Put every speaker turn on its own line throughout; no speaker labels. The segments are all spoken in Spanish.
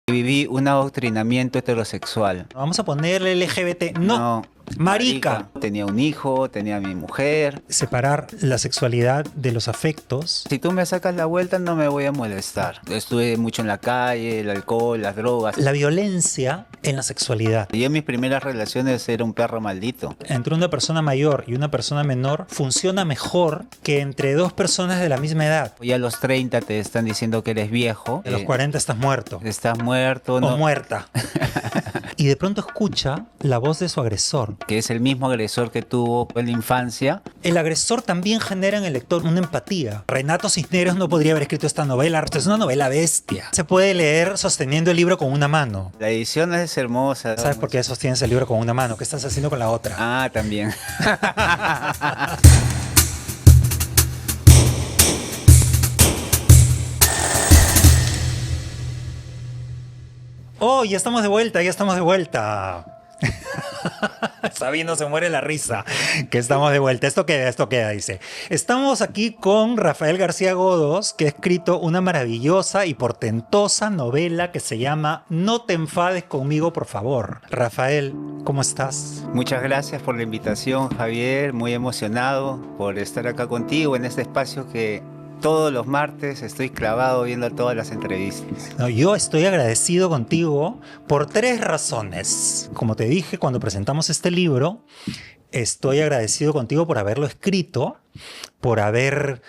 Viví un adoctrinamiento heterosexual.
Vamos a ponerle LGBT. No. Marica.
Tenía un hijo, tenía a mi mujer.
Separar la sexualidad de los afectos.
Si tú me sacas la vuelta no me voy a molestar. Estuve mucho en la calle, el alcohol, las drogas.
La violencia en la sexualidad.
Yo en mis primeras relaciones era un perro maldito.
Entre una persona mayor y una persona menor funciona mejor que entre dos personas de la misma edad.
Ya a los 30 te están diciendo que eres viejo.
A los 40 estás muerto.
Estás muerto.
O muerta. Y de pronto escucha la voz de su agresor.
Que es el mismo agresor que tuvo en la infancia.
El agresor también genera en el lector una empatía. Renato Cisneros no podría haber escrito esta novela. Es una novela bestia. Se puede leer sosteniendo el libro con una mano.
La edición es hermosa.
¿Sabes por qué sostienes el libro con una mano? ¿Qué estás haciendo con la otra?
Ah, también.
¡Oh, ya estamos de vuelta, ya estamos de vuelta! Sabino se muere la risa que estamos de vuelta. Esto queda, dice. Estamos aquí con Rafael García Godos, que ha escrito una maravillosa y portentosa novela que se llama No te enfades conmigo, por favor. Rafael, ¿cómo estás?
Muchas gracias por la invitación, Javier. Muy emocionado por estar acá contigo en este espacio que todos los martes estoy clavado viendo todas las entrevistas.
No, yo estoy agradecido contigo por 3 razones. Como te dije cuando presentamos este libro, estoy agradecido contigo por haberlo escrito, por haber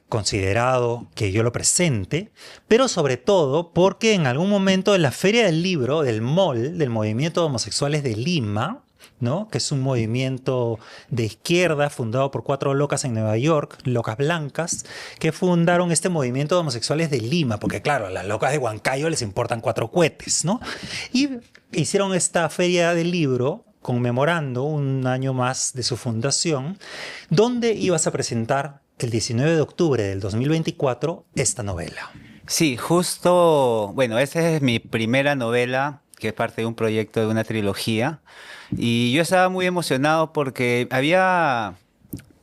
considerado que yo lo presente, pero sobre todo porque en algún momento de la Feria del Libro, del MOL, del Movimiento de Homosexuales de Lima, ¿no? Que es un movimiento de izquierda fundado por 4 locas en Nueva York, locas blancas, que fundaron este movimiento de homosexuales de Lima, porque claro, a las locas de Huancayo les importan 4 cohetes, ¿no? Y hicieron esta feria del libro conmemorando un año más de su fundación, donde ibas a presentar el 19 de octubre del 2024 esta novela.
Sí, justo, bueno, esa es mi primera novela, que es parte de un proyecto de una trilogía. Y yo estaba muy emocionado porque había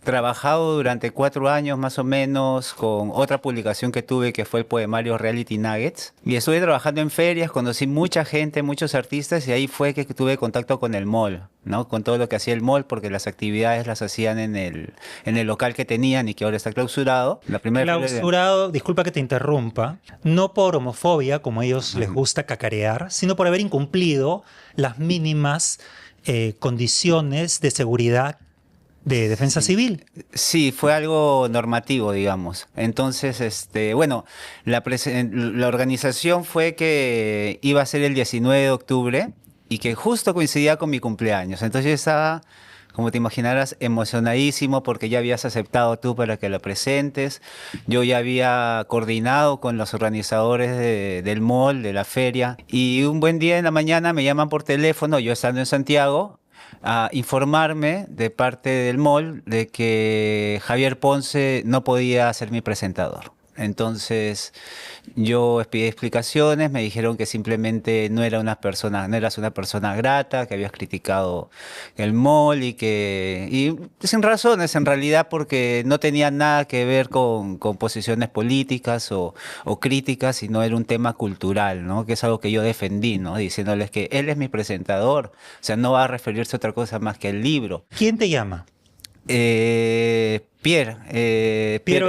trabajado durante 4 años más o menos con otra publicación que tuve que fue el poemario Reality Nuggets. Y estuve trabajando en ferias, conocí mucha gente, muchos artistas y ahí fue que tuve contacto con el MOL, ¿no? Con todo lo que hacía el MOL porque las actividades las hacían en el local que tenían y que ahora está clausurado. La primera
clausurado, disculpa que te interrumpa, no por homofobia como a ellos les gusta cacarear, sino por haber incumplido las mínimas condiciones de seguridad de defensa civil.
Sí, fue algo normativo, digamos. Entonces, bueno, la organización fue que iba a ser el 19 de octubre y que justo coincidía con mi cumpleaños. Entonces yo estaba, como te imaginarás, emocionadísimo porque ya habías aceptado tú para que la presentes. Yo ya había coordinado con los organizadores del mall, de la feria. Y un buen día en la mañana me llaman por teléfono, yo estando en Santiago, a informarme de parte del MOL de que Javier Ponce no podía ser mi presentador. Entonces yo pedí explicaciones, me dijeron que simplemente no eras una persona grata, que habías criticado el MOL y sin razones en realidad porque no tenía nada que ver con posiciones políticas o críticas, sino era un tema cultural, ¿no? Que es algo que yo defendí, ¿no? Diciéndoles que él es mi presentador, o sea, no va a referirse a otra cosa más que el libro.
¿Quién te llama?
Piero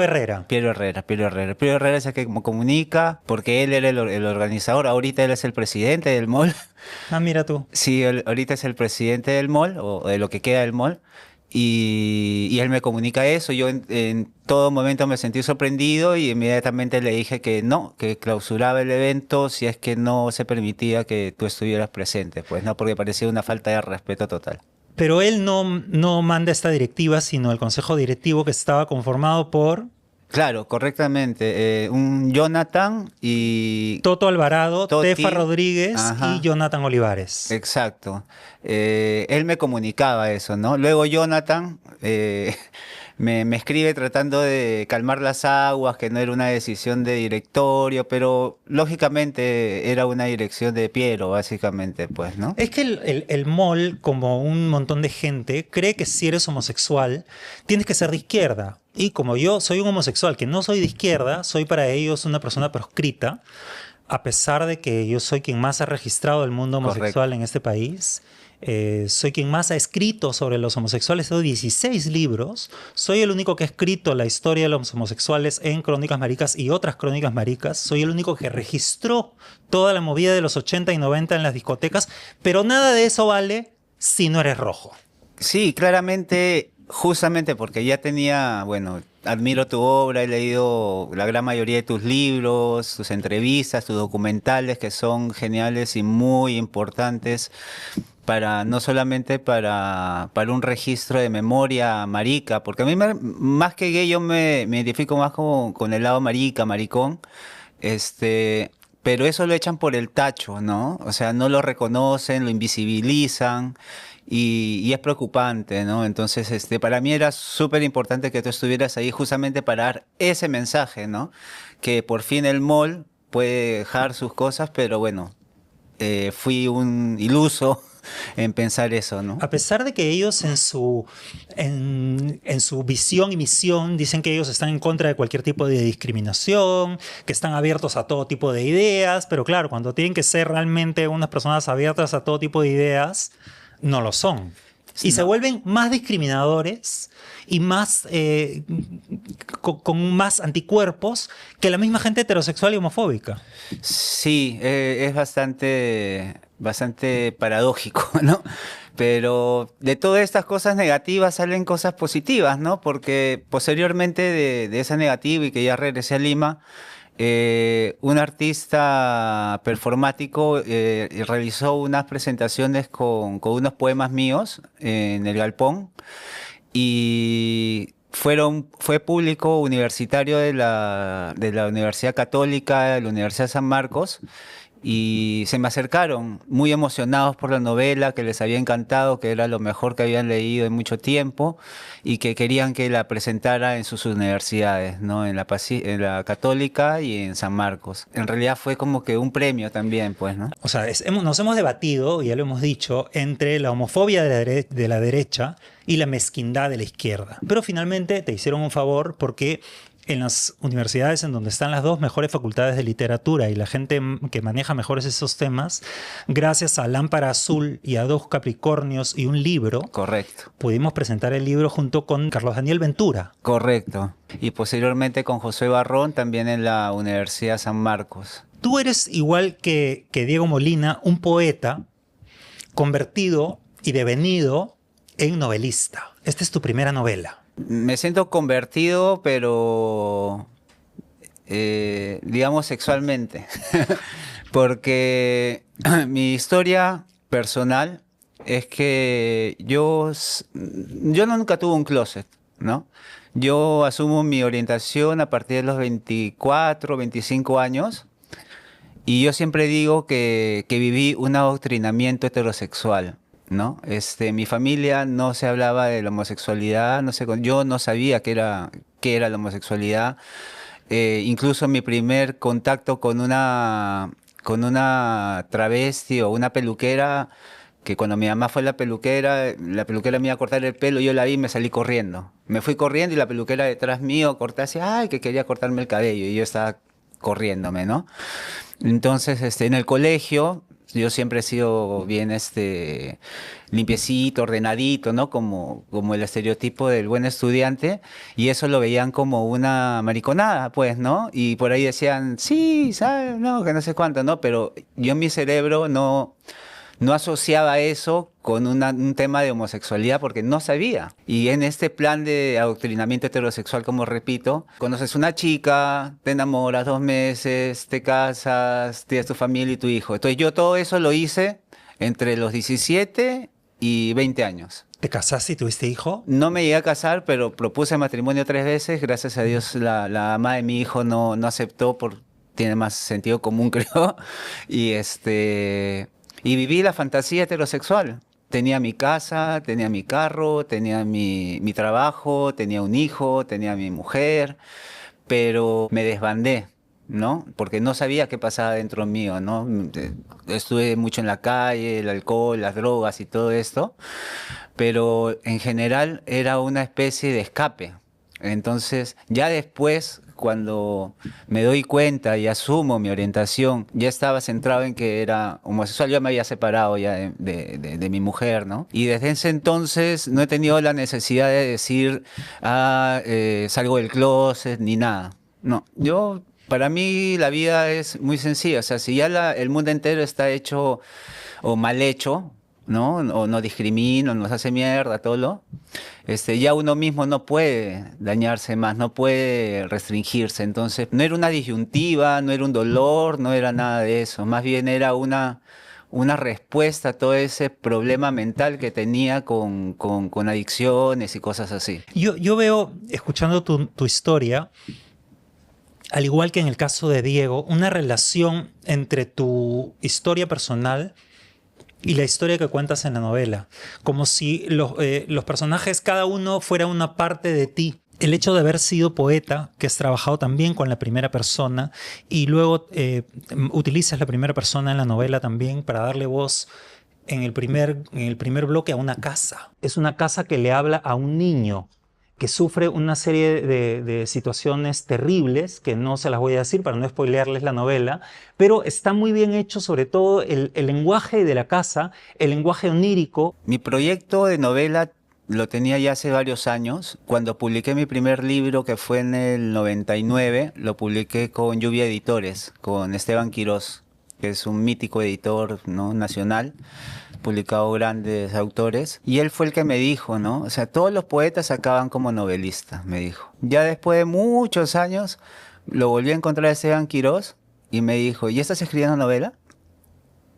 Herrera.
Piero Herrera es el que comunica, porque él era el organizador. Ahorita él es el presidente del mall.
Ah, mira tú.
Sí, ahorita es el presidente del mall, o de lo que queda del mall. Y él me comunica eso. Yo en todo momento me sentí sorprendido y inmediatamente le dije que no, que clausuraba el evento si es que no se permitía que tú estuvieras presente. Pues no, porque parecía una falta de respeto total.
Pero él no manda esta directiva, sino el consejo directivo que estaba conformado por...
Claro, correctamente. Un Jonathan y...
Toto Alvarado,
Toti,
Tefa Rodríguez
ajá,
y Jonathan Olivares.
Exacto. Él me comunicaba eso, ¿no? Luego Jonathan me escribe tratando de calmar las aguas, que no era una decisión de directorio, pero lógicamente era una dirección de Piero, básicamente, pues, ¿no?
Es que el MOL, como un montón de gente, cree que si eres homosexual tienes que ser de izquierda. Y como yo soy un homosexual que no soy de izquierda, soy para ellos una persona proscrita, A pesar de que yo soy quien más ha registrado el mundo homosexual en este país, soy quien más ha escrito sobre los homosexuales, tengo 16 libros, soy el único que ha escrito la historia de los homosexuales en Crónicas Maricas y otras Crónicas Maricas, soy el único que registró toda la movida de los 80 y 90 en las discotecas, pero nada de eso vale si no eres rojo.
Sí, claramente, justamente porque ya tenía, bueno, admiro tu obra, he leído la gran mayoría de tus libros, tus entrevistas, tus documentales que son geniales y muy importantes para no solamente para un registro de memoria marica, porque a mí más que gay yo me identifico más con el lado marica, maricón, pero eso lo echan por el tacho, ¿no? O sea, no lo reconocen, lo invisibilizan y es preocupante, ¿no? Entonces, para mí era súper importante que tú estuvieras ahí justamente para dar ese mensaje, ¿no? Que por fin el mall puede dejar sus cosas, pero bueno, fui un iluso en pensar eso, ¿no?
A pesar de que ellos en su visión y misión dicen que ellos están en contra de cualquier tipo de discriminación, que están abiertos a todo tipo de ideas, pero claro, cuando tienen que ser realmente unas personas abiertas a todo tipo de ideas, no lo son. Y se
No.
vuelven más discriminadores y más con más anticuerpos que la misma gente heterosexual y homofóbica.
Sí, es bastante paradójico, ¿no? Pero de todas estas cosas negativas salen cosas positivas, ¿no? Porque posteriormente de esa negativa y que ya regresé a Lima, un artista performático realizó unas presentaciones con unos poemas míos en el Galpón y fue público universitario de la Universidad Católica, de la Universidad de San Marcos, y se me acercaron muy emocionados por la novela, que les había encantado, que era lo mejor que habían leído en mucho tiempo, y que querían que la presentara en sus universidades, ¿no? En la Católica y en San Marcos. En realidad fue como que un premio también, pues, ¿no?
O sea, nos hemos debatido, ya lo hemos dicho, entre la homofobia de la derecha y la mezquindad de la izquierda. Pero finalmente te hicieron un favor porque en las universidades en donde están las dos mejores facultades de literatura y la gente que maneja mejores esos temas, gracias a Lámpara Azul y a dos Capricornios y un libro,
Correcto.
pudimos presentar el libro junto con Carlos Daniel Ventura.
Correcto. Y posteriormente con José Barrón también en la Universidad San Marcos.
Tú eres igual que Diego Molina, un poeta convertido y devenido en novelista. Esta es tu primera novela.
Me siento convertido, pero digamos sexualmente, porque mi historia personal es que yo nunca tuve un closet, ¿no? Yo asumo mi orientación a partir de los 24, 25 años y yo siempre digo que viví un adoctrinamiento heterosexual, ¿no? Mi familia no se hablaba de la homosexualidad, yo no sabía qué era la homosexualidad. Incluso mi primer contacto con una travesti o una peluquera, que cuando mi mamá fue a la peluquera me iba a cortar el pelo, yo la vi y me salí corriendo. Me fui corriendo y la peluquera detrás mío cortase, ay, que quería cortarme el cabello y yo estaba corriéndome, ¿no? Entonces, en el colegio, yo siempre he sido bien, limpiecito, ordenadito, ¿no? Como el estereotipo del buen estudiante, y eso lo veían como una mariconada, pues, ¿no? Y por ahí decían, sí, ¿sabes? No, que no sé cuánto, ¿no? Pero yo en mi cerebro no asociaba eso con un tema de homosexualidad porque no sabía. Y en este plan de adoctrinamiento heterosexual, como repito, conoces una chica, te enamoras 2 meses, te casas, tienes tu familia y tu hijo. Entonces yo todo eso lo hice entre los 17 y 20 años.
¿Te casaste y tuviste hijo?
No me llegué a casar, pero propuse matrimonio 3 veces. Gracias a Dios la mamá de mi hijo no aceptó tiene más sentido común, creo. Y y viví la fantasía heterosexual. Tenía mi casa, tenía mi carro, tenía mi trabajo, tenía un hijo, tenía mi mujer, pero me desbandé, ¿no? Porque no sabía qué pasaba dentro mío, ¿no? Estuve mucho en la calle, el alcohol, las drogas y todo esto, pero en general era una especie de escape. Entonces, ya después, cuando me doy cuenta y asumo mi orientación, ya estaba centrado en que era homosexual. Yo me había separado ya de mi mujer, ¿no? Y desde ese entonces no he tenido la necesidad de decir, salgo del closet, ni nada. No, para mí la vida es muy sencilla. O sea, si ya el mundo entero está hecho o mal hecho, ¿no? O no discrimina, o nos hace mierda, todo ya uno mismo no puede dañarse más, no puede restringirse. Entonces, no era una disyuntiva, no era un dolor, no era nada de eso. Más bien era una respuesta a todo ese problema mental que tenía con adicciones y cosas así.
Yo veo, escuchando tu historia, al igual que en el caso de Diego, una relación entre tu historia personal y la historia que cuentas en la novela, como si los personajes, cada uno fuera una parte de ti. El hecho de haber sido poeta, que has trabajado también con la primera persona, y luego utilizas la primera persona en la novela también para darle voz en el primer bloque a una casa. Es una casa que le habla a un niño que sufre una serie de situaciones terribles, que no se las voy a decir para no spoilearles la novela, pero está muy bien hecho, sobre todo el lenguaje de la casa, el lenguaje onírico.
Mi proyecto de novela lo tenía ya hace varios años. Cuando publiqué mi primer libro, que fue en el 99, lo publiqué con Lluvia Editores, con Esteban Quirós, que es un mítico editor, ¿no?, nacional, publicado grandes autores, y él fue el que me dijo, ¿no? O sea, todos los poetas acaban como novelistas, me dijo. Ya después de muchos años, lo volví a encontrar a Esteban Quirós y me dijo, ¿y estás escribiendo novela?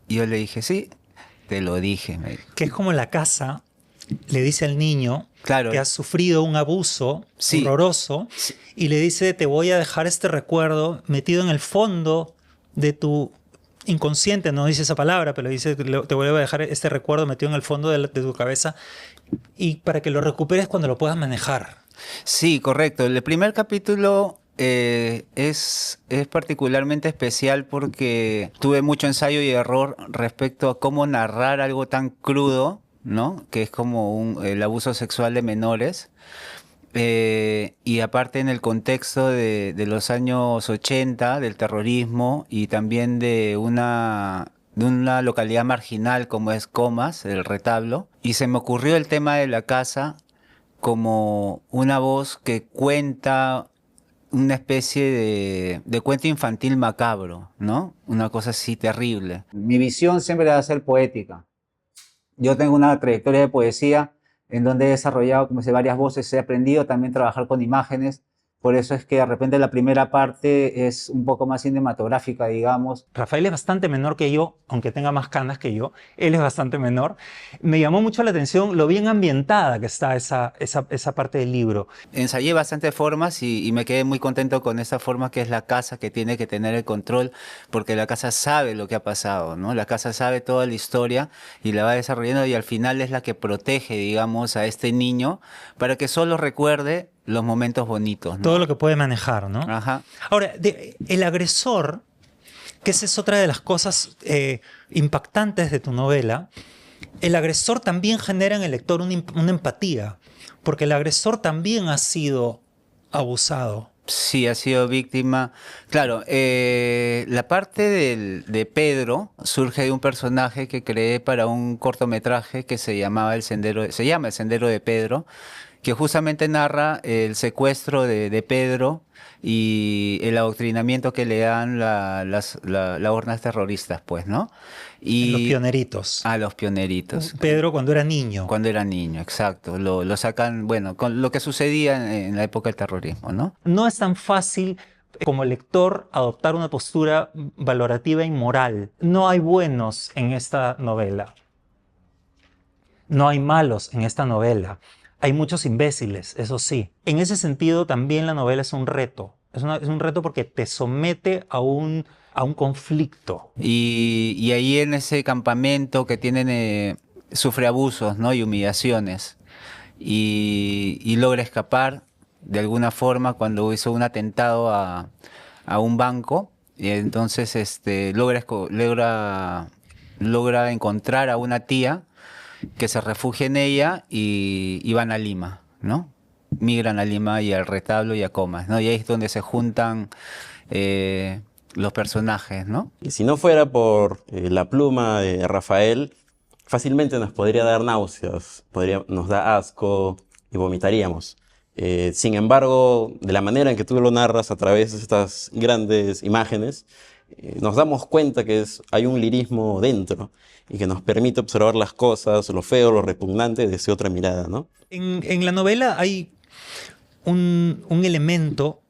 Y yo le dije, sí, te lo dije, me dijo.
Que es como la casa le dice al niño,
claro,
que ha sufrido un abuso, sí, horroroso,
sí,
y le dice, te voy a dejar este recuerdo metido en el fondo de tu inconsciente, no dice esa palabra, pero dice, te voy a dejar este recuerdo metido en el fondo de tu cabeza, y para que lo recuperes cuando lo puedas manejar.
Sí, correcto. El primer capítulo es particularmente especial porque tuve mucho ensayo y error respecto a cómo narrar algo tan crudo, ¿no? Que es como el abuso sexual de menores. Y aparte en el contexto de los años 80, del terrorismo y también de una localidad marginal como es Comas, el Retablo. Y se me ocurrió el tema de la casa como una voz que cuenta una especie de cuento infantil macabro, ¿no? Una cosa así terrible. Mi visión siempre va a ser poética. Yo tengo una trayectoria de poesía en donde he desarrollado, como sé, varias voces, he aprendido también a trabajar con imágenes. Por eso es que de repente la primera parte es un poco más cinematográfica, digamos.
Rafael es bastante menor que yo, aunque tenga más canas que yo. Él es bastante menor. Me llamó mucho la atención lo bien ambientada que está esa parte del libro.
Ensayé bastantes formas y me quedé muy contento con esa forma que es la casa, que tiene que tener el control, porque la casa sabe lo que ha pasado, ¿no? La casa sabe toda la historia y la va desarrollando, y al final es la que protege, digamos, a este niño para que solo recuerde los momentos bonitos, ¿no?
Todo lo que puede manejar, ¿no?
Ajá.
Ahora, el agresor, que esa es otra de las cosas impactantes de tu novela, el agresor también genera en el lector una empatía, porque el agresor también ha sido abusado.
Sí, ha sido víctima. Claro, la parte de Pedro surge de un personaje que creé para un cortometraje que se llama El Sendero de Pedro, que justamente narra el secuestro de Pedro y el adoctrinamiento que le dan las hordas terroristas, pues, ¿no? Y
los pioneritos.
A los pioneritos.
Pedro cuando era niño.
Cuando era niño, exacto. Lo sacan, bueno, con lo que sucedía en la época del terrorismo, ¿no?
No es tan fácil como lector adoptar una postura valorativa y moral. No hay buenos en esta novela. No hay malos en esta novela. Hay muchos imbéciles, eso sí. En ese sentido, también la novela es un reto. Es un reto porque te somete a un conflicto.
Y ahí en ese campamento que tienen, sufre abusos, ¿no?, y humillaciones. Y logra escapar de alguna forma cuando hizo un atentado a un banco. Y entonces logra encontrar a una tía que se refugia en ella y van a Lima, ¿no? migran a Lima y al Retablo y a Comas, ¿no? Y ahí es donde se juntan los personajes, ¿no?
Y si no fuera por la pluma de Rafael, fácilmente nos podría dar náuseas, nos da asco y vomitaríamos. Sin embargo, de la manera en que tú lo narras a través de estas grandes imágenes, nos damos cuenta que hay un lirismo dentro y que nos permite observar las cosas, lo feo, lo repugnante, desde otra mirada, ¿no?
En la novela hay un elemento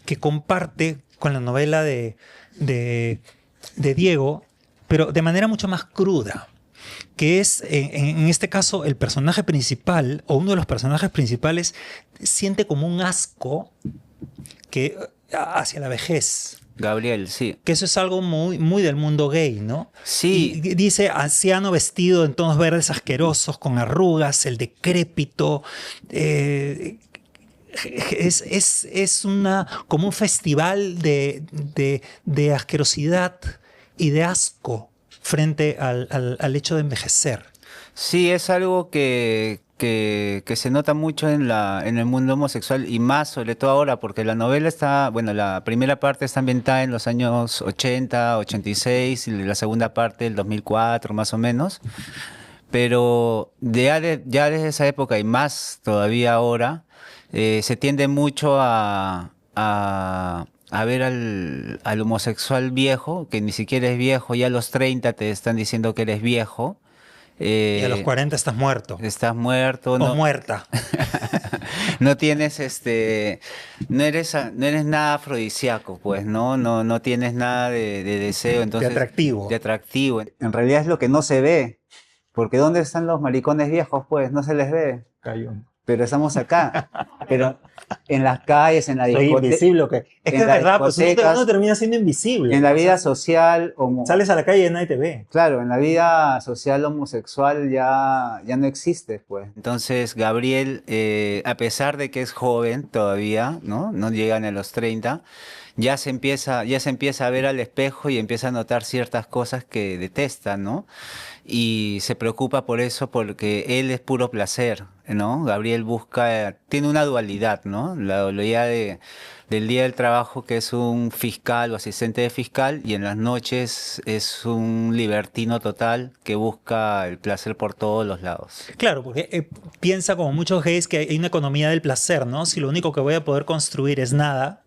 que comparte con la novela de Diego, pero de manera mucho más cruda, que es, en este caso, el personaje principal, o uno de los personajes principales, siente como un asco hacia la vejez.
Gabriel, sí.
Que eso es algo muy, muy del mundo gay, ¿no?
Sí.
Y dice anciano vestido en tonos verdes asquerosos, con arrugas, el decrépito. Es como un festival de asquerosidad y de asco frente al hecho de envejecer.
Sí, es algo que se nota mucho en el mundo homosexual y más sobre todo ahora, porque la novela la primera parte está ambientada en los años 80, 86 y la segunda parte del 2004 más o menos, pero ya desde esa época y más todavía ahora, se tiende mucho a ver al homosexual viejo, que ni siquiera es viejo, ya a los 30 te están diciendo que eres viejo.
Y a los 40 estás muerto.
Estás muerto.
O
no,
muerta.
no tienes no eres nada afrodisíaco, pues, no tienes nada de deseo, entonces.
De atractivo.
De atractivo. En realidad es lo que no se ve. Porque ¿dónde están los maricones viejos? Pues no se les ve.
Cayón.
Pero estamos acá. Pero en las calles, en la
Soy
discoteca.
invisible, ¿ok? Es que es verdad, pues uno termina siendo invisible.
En la vida social.
Sales a la calle y nadie te ve.
Claro, en la vida social homosexual ya no existe, pues. Entonces, Gabriel, a pesar de que es joven todavía, ¿no? No llegan a los 30, ya se empieza a ver al espejo y empieza a notar ciertas cosas que detesta, ¿no? Y se preocupa por eso porque él es puro placer, ¿no? Gabriel tiene una dualidad, ¿no? La dualidad del día del trabajo, que es un fiscal o asistente de fiscal, y en las noches es un libertino total que busca el placer por todos los lados.
Claro, porque piensa como muchos gays que hay una economía del placer, ¿no? Si lo único que voy a poder construir es nada,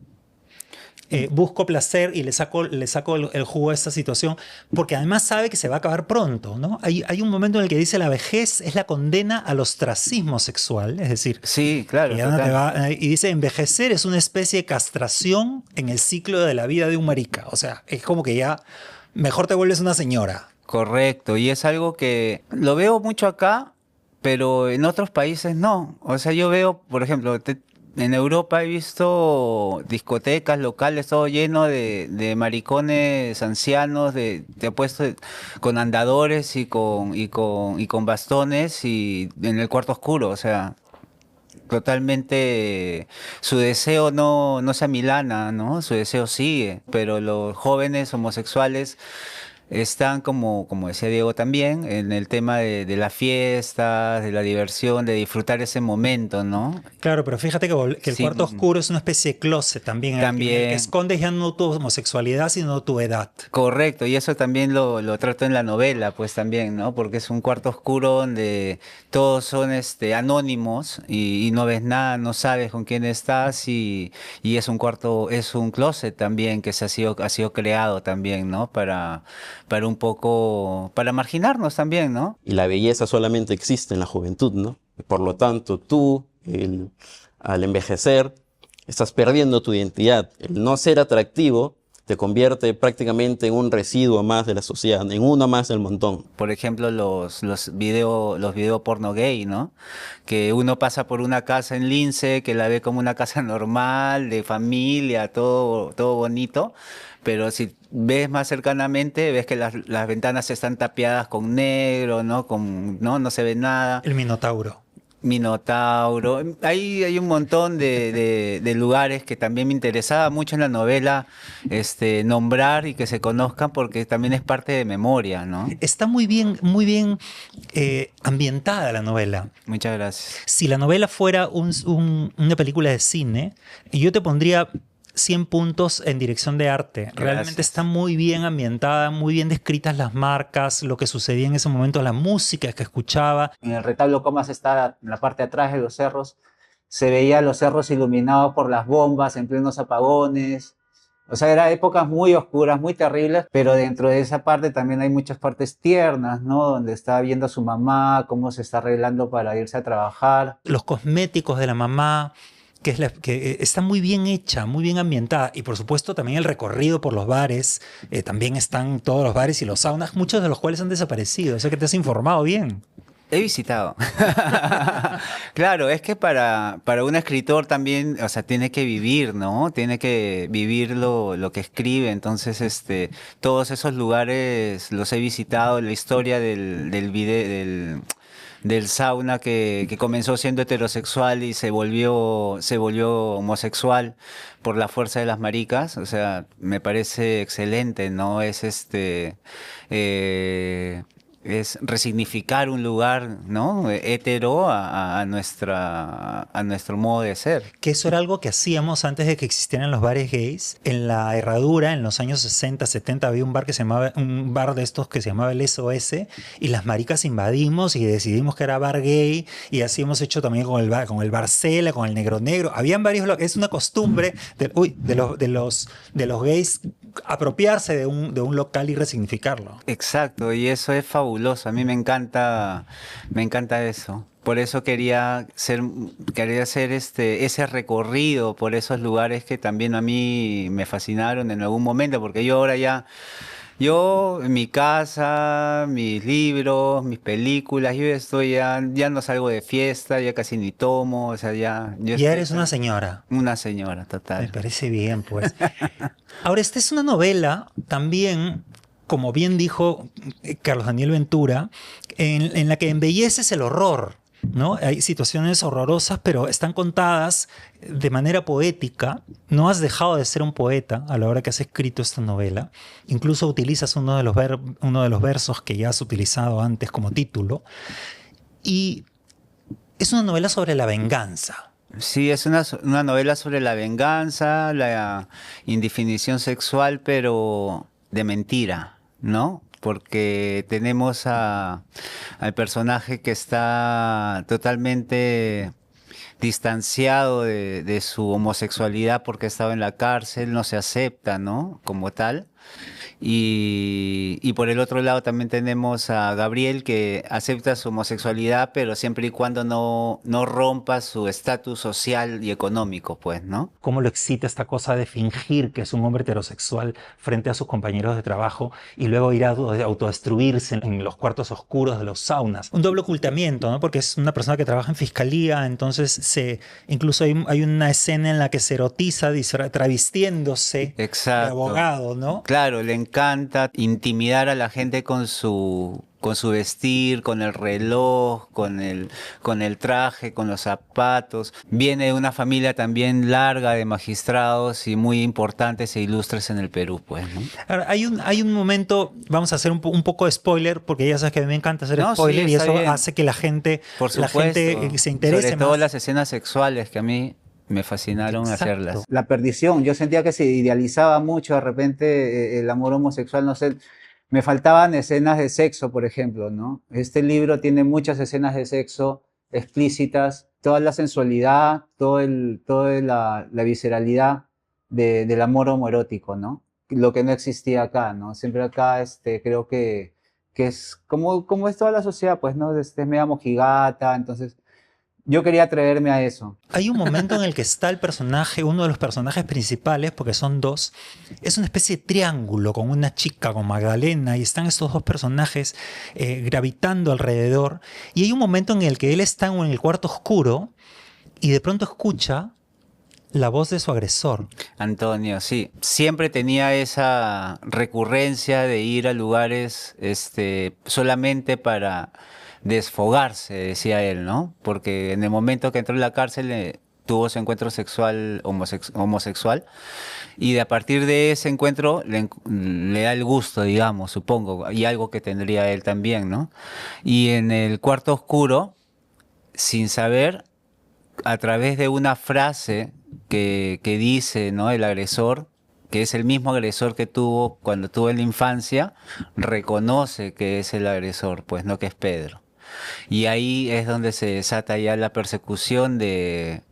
busco placer y le saco el jugo a esta situación, porque además sabe que se va a acabar pronto, ¿no? Hay un momento en el que dice la vejez es la condena al ostracismo sexual, es decir,
sí, claro,
y dice envejecer es una especie de castración en el ciclo de la vida de un marica, o sea, es como que ya mejor te vuelves una señora.
Correcto, y es algo que lo veo mucho acá, pero en otros países no. O sea, yo veo, por ejemplo, en Europa he visto discotecas locales todo lleno de maricones ancianos, te apuesto, con andadores y con bastones y en el cuarto oscuro, o sea, totalmente su deseo no se amilana, ¿no? Su deseo sigue, pero los jóvenes homosexuales están, como decía Diego también, en el tema de las fiestas, de la diversión, de disfrutar ese momento, ¿no?
Claro, pero fíjate que el
Sí.
cuarto oscuro es una especie de closet también, en el que escondes ya no tu homosexualidad, sino tu edad.
Correcto, y eso también lo trato en la novela, pues también, ¿no? Porque es un cuarto oscuro donde todos son anónimos y no ves nada, no sabes con quién estás y es un closet también que ha sido creado también, ¿no? Para un poco, para marginarnos también, ¿no?
Y la belleza solamente existe en la juventud, ¿no? Por lo tanto, al envejecer, estás perdiendo tu identidad. El no ser atractivo te convierte prácticamente en un residuo más de la sociedad, en uno más del montón.
Por ejemplo, los video porno gay, ¿no? Que uno pasa por una casa en Lince, que la ve como una casa normal, de familia, todo bonito, pero si ves más cercanamente, ves que las ventanas están tapiadas con negro, ¿no? No se ve nada.
El Minotauro.
Minotauro. Hay un montón de lugares que también me interesaba mucho en la novela nombrar y que se conozcan porque también es parte de memoria, ¿no?
Está muy bien ambientada la novela.
Muchas gracias.
Si la novela fuera una película de cine, yo te pondría 100 puntos en dirección de arte. Realmente
Gracias.
está muy bien ambientada, muy bien descritas las marcas, lo que sucedía en ese momento, la música que escuchaba.
En el retablo Comas está en la parte de atrás de los cerros. Se veía los cerros iluminados por las bombas en plenos apagones. O sea, eran épocas muy oscuras, muy terribles, pero dentro de esa parte también hay muchas partes tiernas, ¿no? Donde está viendo a su mamá, cómo se está arreglando para irse a trabajar.
Los cosméticos de la mamá, que está muy bien hecha, muy bien ambientada. Y por supuesto también el recorrido por los bares. También están todos los bares y los saunas, muchos de los cuales han desaparecido. O sea que te has informado bien.
He visitado. Claro, es que para un escritor también, o sea, tiene que vivir, ¿no? Tiene que vivir lo que escribe. Entonces, todos esos lugares los he visitado. La historia del sauna que comenzó siendo heterosexual y se volvió homosexual por la fuerza de las maricas. O sea, me parece excelente, ¿no? Es resignificar un lugar, ¿no? Hetero a nuestro modo de ser.
Que eso era algo que hacíamos antes de que existieran los bares gays. En la Herradura, en los años 60, 70, había un bar de estos que se llamaba el SOS, y las maricas invadimos y decidimos que era bar gay, y así hemos hecho también con el Barcela, con el Negro Negro. Habían es una costumbre de los gays apropiarse de un local y resignificarlo.
Exacto, y eso es fabuloso. A mí me encanta eso. Por eso quería hacer ese recorrido por esos lugares que también a mí me fascinaron en algún momento, porque yo en mi casa, mis libros, mis películas, ya no salgo de fiesta, ya casi ni tomo, o sea, yo
Ya eres una señora.
una señora,
Me
total.
parece bien, pues. Ahora, esta es una novela también, como bien dijo Carlos Daniel Ventura, en la que embelleces el horror, ¿no? Hay situaciones horrorosas, pero están contadas de manera poética. No has dejado de ser un poeta a la hora que has escrito esta novela. Incluso utilizas uno de los versos que ya has utilizado antes como título. Y es una novela sobre la venganza.
Sí, es una novela sobre la venganza, la indefinición sexual, pero de mentira, ¿no? Porque tenemos al personaje que está totalmente distanciado de su homosexualidad porque estaba en la cárcel, no se acepta, ¿no? Como tal. Y por el otro lado también tenemos a Gabriel que acepta su homosexualidad, pero siempre y cuando no rompa su estatus social y económico, pues, ¿no?
Cómo lo excita esta cosa de fingir que es un hombre heterosexual frente a sus compañeros de trabajo y luego ir a autodestruirse en los cuartos oscuros de los saunas. Un doble ocultamiento, ¿no? Porque es una persona que trabaja en fiscalía, entonces incluso hay una escena en la que se erotiza travestiéndose de
Exacto.
abogado, ¿no?
Claro, le encanta intimidar a la gente con su vestir, con el reloj, con el traje, con los zapatos. Viene de una familia también larga de magistrados y muy importantes e ilustres en el Perú, pues, ¿no?
Ahora, hay un momento, vamos a hacer un poco de spoiler, porque ya sabes que a mí me encanta hacer
No,
spoiler,
sí,
y
está
eso
bien.
hace que la gente
Por supuesto.
se interese
Sobre todo
más.
las escenas sexuales que a mí me fascinaron
Exacto.
hacerlas. La perdición, yo sentía que se idealizaba mucho de repente el amor homosexual, no sé, me faltaban escenas de sexo, por ejemplo, ¿no? Este libro tiene muchas escenas de sexo explícitas, toda la sensualidad, toda la visceralidad del amor homoerótico, ¿no? Lo que no existía acá, ¿no? Siempre acá creo que es como es toda la sociedad, pues, ¿no? Es media mojigata, entonces yo quería atreverme a eso.
Hay un momento en el que está el personaje, uno de los personajes principales, porque son dos, es una especie de triángulo con una chica, con Magdalena, y están estos dos personajes gravitando alrededor. Y hay un momento en el que él está en el cuarto oscuro y de pronto escucha la voz de su agresor.
Antonio, sí. Siempre tenía esa recurrencia de ir a lugares solamente para desfogarse, decía él, ¿no? Porque en el momento que entró en la cárcel tuvo su encuentro sexual homosexual y a partir de ese encuentro le da el gusto, digamos, supongo, y algo que tendría él también, ¿no? Y en el cuarto oscuro, sin saber, a través de una frase que dice, ¿no? El agresor, que es el mismo agresor que tuvo cuando tuvo en la infancia, reconoce que es el agresor, pues no, que es Pedro. Y ahí es donde se desata ya la persecución de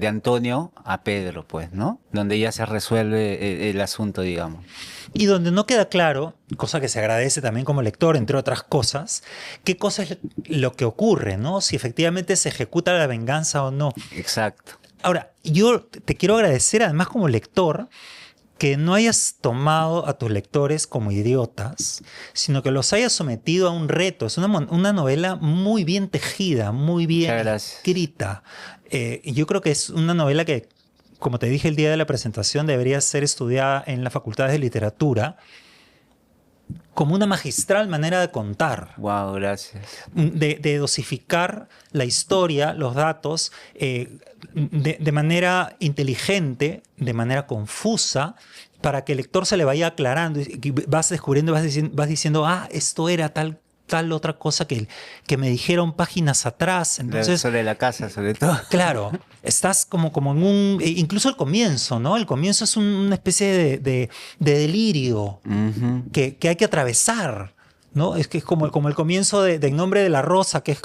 Antonio a Pedro, pues, ¿no? Donde ya se resuelve el asunto, digamos.
Y donde no queda claro, cosa que se agradece también como lector, entre otras cosas, qué cosa es lo que ocurre, ¿no? Si efectivamente se ejecuta la venganza o no.
Exacto.
Ahora, yo te quiero agradecer además como lector que no hayas tomado a tus lectores como idiotas, sino que los hayas sometido a un reto. Es una novela muy bien tejida, muy bien escrita. Yo creo que es una novela que, como te dije el día de la presentación, debería ser estudiada en las facultades de literatura como una magistral manera de contar.
Wow, gracias.
De dosificar la historia, los datos, de manera inteligente, de manera confusa, para que el lector se le vaya aclarando y vas descubriendo, vas diciendo, esto era tal otra cosa que me dijeron páginas atrás. Entonces,
sobre la casa, sobre todo.
Claro, estás como en un... Incluso el comienzo, ¿no? El comienzo es una especie de delirio que hay que atravesar, ¿no? Es que es como el comienzo de En nombre de la rosa, que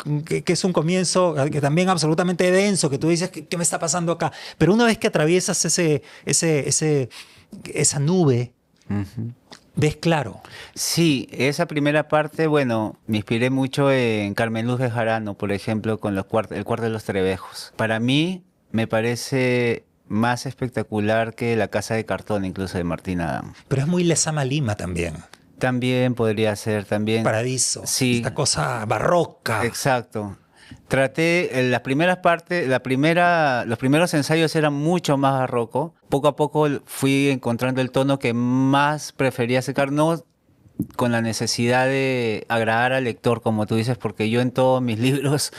es un comienzo que también absolutamente denso, que tú dices, ¿qué me está pasando acá? Pero una vez que atraviesas esa nube, ves claro.
Sí, esa primera parte, bueno, me inspiré mucho en Carmen Luz de Jarano, por ejemplo, con el cuarto de los Trebejos. Para mí me parece más espectacular que La Casa de Cartón, incluso de Martín Adán.
Pero es muy Lezama Lima también.
También podría ser, también.
Paradiso.
Sí.
Esta cosa barroca.
Exacto. Traté, en las primeras partes, los primeros ensayos eran mucho más barroco. Poco a poco fui encontrando el tono que más prefería sacar, no con la necesidad de agradar al lector, como tú dices, porque yo en todos mis libros,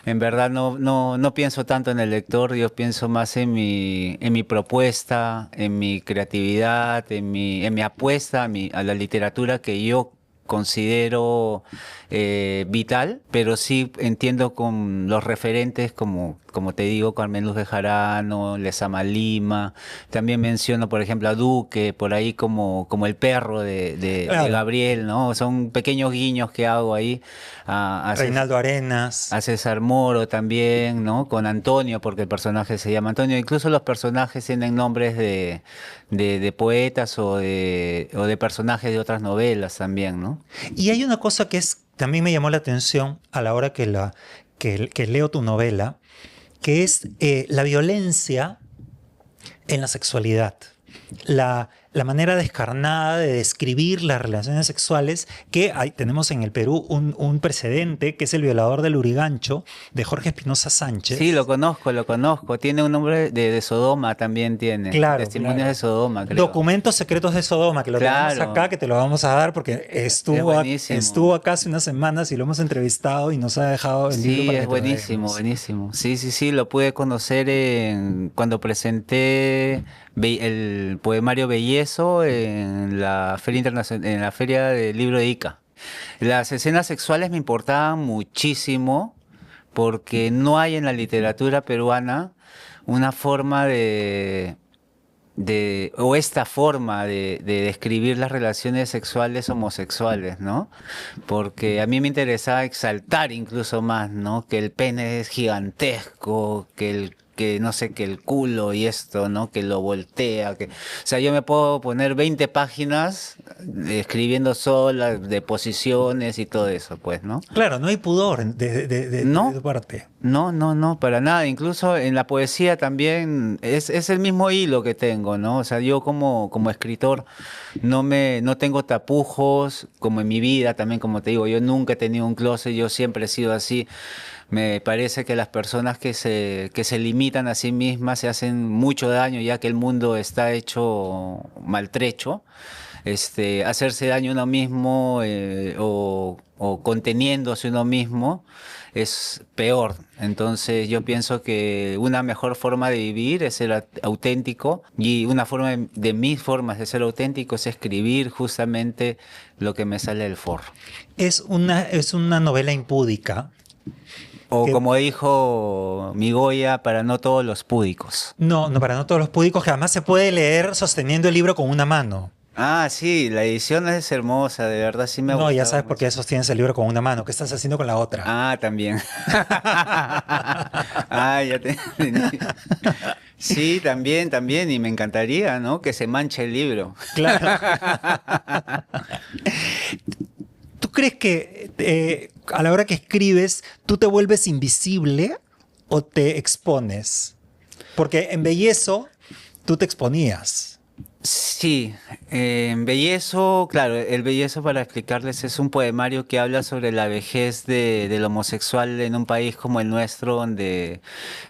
en verdad no pienso tanto en el lector, yo pienso más en mi propuesta, en mi creatividad, en mi apuesta a la literatura que yo considero vital, pero sí entiendo con los referentes como te digo, Carmen Luz de Jarano, Lezama Lima. También menciono, por ejemplo, a Duque, por ahí como el perro de Gabriel, ¿no? Son pequeños guiños que hago ahí. A
Reinaldo Arenas.
A César Moro también, ¿no? Con Antonio, porque el personaje se llama Antonio. Incluso los personajes tienen nombres de poetas o de personajes de otras novelas también, ¿no?
Y hay una cosa que también me llamó la atención a la hora que leo tu novela, que es la violencia en la sexualidad. La manera descarnada de describir las relaciones sexuales, que tenemos en el Perú un precedente, que es El violador del Lurigancho, de Jorge Espinosa Sánchez.
Sí, lo conozco. Tiene un nombre de Sodoma también tiene.
Claro,
Testimonios de Sodoma, creo.
Documentos secretos de Sodoma, que lo tenemos acá, que te lo vamos a dar porque estuvo acá hace unas semanas y lo hemos entrevistado y nos ha dejado el libro para
es buenísimo. Sí, lo pude conocer cuando presenté el poemario Bellezo en la Feria Internacional, en la Feria del Libro de Ica. Las escenas sexuales me importaban muchísimo porque no hay en la literatura peruana una forma esta forma de describir las relaciones sexuales homosexuales, ¿no? Porque a mí me interesaba exaltar incluso más, ¿no? Que el pene es gigantesco, que no sé, que el culo y esto, ¿no? Que lo voltea, o sea, yo me puedo poner 20 páginas escribiendo sola, de posiciones y todo eso, pues, ¿no?
Claro, no hay pudor de tu parte.
No, para nada. Incluso en la poesía también es el mismo hilo que tengo, ¿no? O sea, yo como escritor no tengo tapujos, como en mi vida también, como te digo, yo nunca he tenido un closet, yo siempre he sido así. Me parece que las personas que se limitan limitan a sí mismas, se hacen mucho daño ya que el mundo está hecho maltrecho. Hacerse daño a uno mismo o conteniéndose uno mismo es peor. Entonces yo pienso que una mejor forma de vivir es ser auténtico y una forma de mis formas de ser auténtico es escribir justamente lo que me sale del forro.
Es una novela impúdica.
O
Que-
como dijo Migoya, para no todos los púdicos.
No, no, para no todos los púdicos, que además se puede leer sosteniendo el libro con una mano.
Ah, sí, la edición es hermosa, de verdad sí me ha
No, ya
gustado
sabes por
mucho.
qué sostienes el libro con una mano. ¿Qué estás haciendo con la otra?
Ah, también. Ah, ya te entendí. Sí, también, y me encantaría, ¿no? Que se manche el libro.
Claro. ¿Tú crees que a la hora que escribes, tú te vuelves invisible o te expones? Porque en Bellezo, tú te exponías.
Sí, Bellezo, claro, el Bellezo para explicarles es un poemario que habla sobre la vejez del homosexual en un país como el nuestro, donde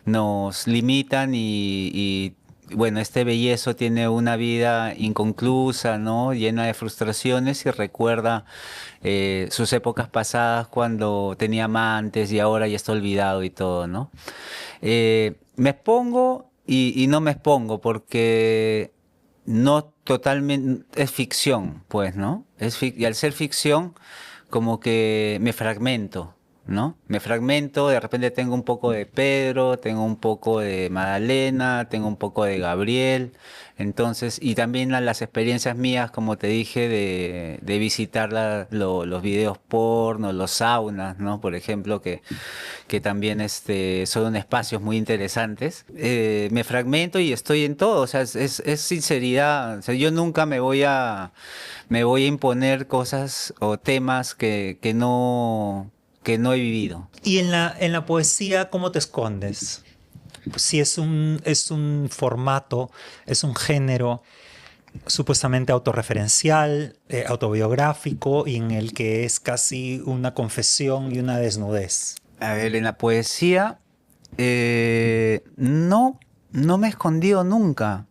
nos limitan bueno, este Bellezo tiene una vida inconclusa, ¿no? Llena de frustraciones y recuerda sus épocas pasadas cuando tenía amantes y ahora ya está olvidado y todo, ¿no? Me expongo y no me expongo porque no totalmente, es ficción, pues, ¿no? Y al ser ficción, como que me fragmento, ¿no? Me fragmento, de repente tengo un poco de Pedro, tengo un poco de Magdalena, tengo un poco de Gabriel, entonces, y también las experiencias mías, como te dije, de visitar los videos porno, los saunas, ¿no? Por ejemplo, que también son espacios muy interesantes. Me fragmento y estoy en todo, o sea, es sinceridad, o sea, yo nunca me voy a imponer cosas o temas que no he vivido.
Y en la poesía, ¿cómo te escondes? Si es un formato, es un género supuestamente autorreferencial, autobiográfico, y en el que es casi una confesión y una desnudez.
A ver, en la poesía, no me he escondido nunca.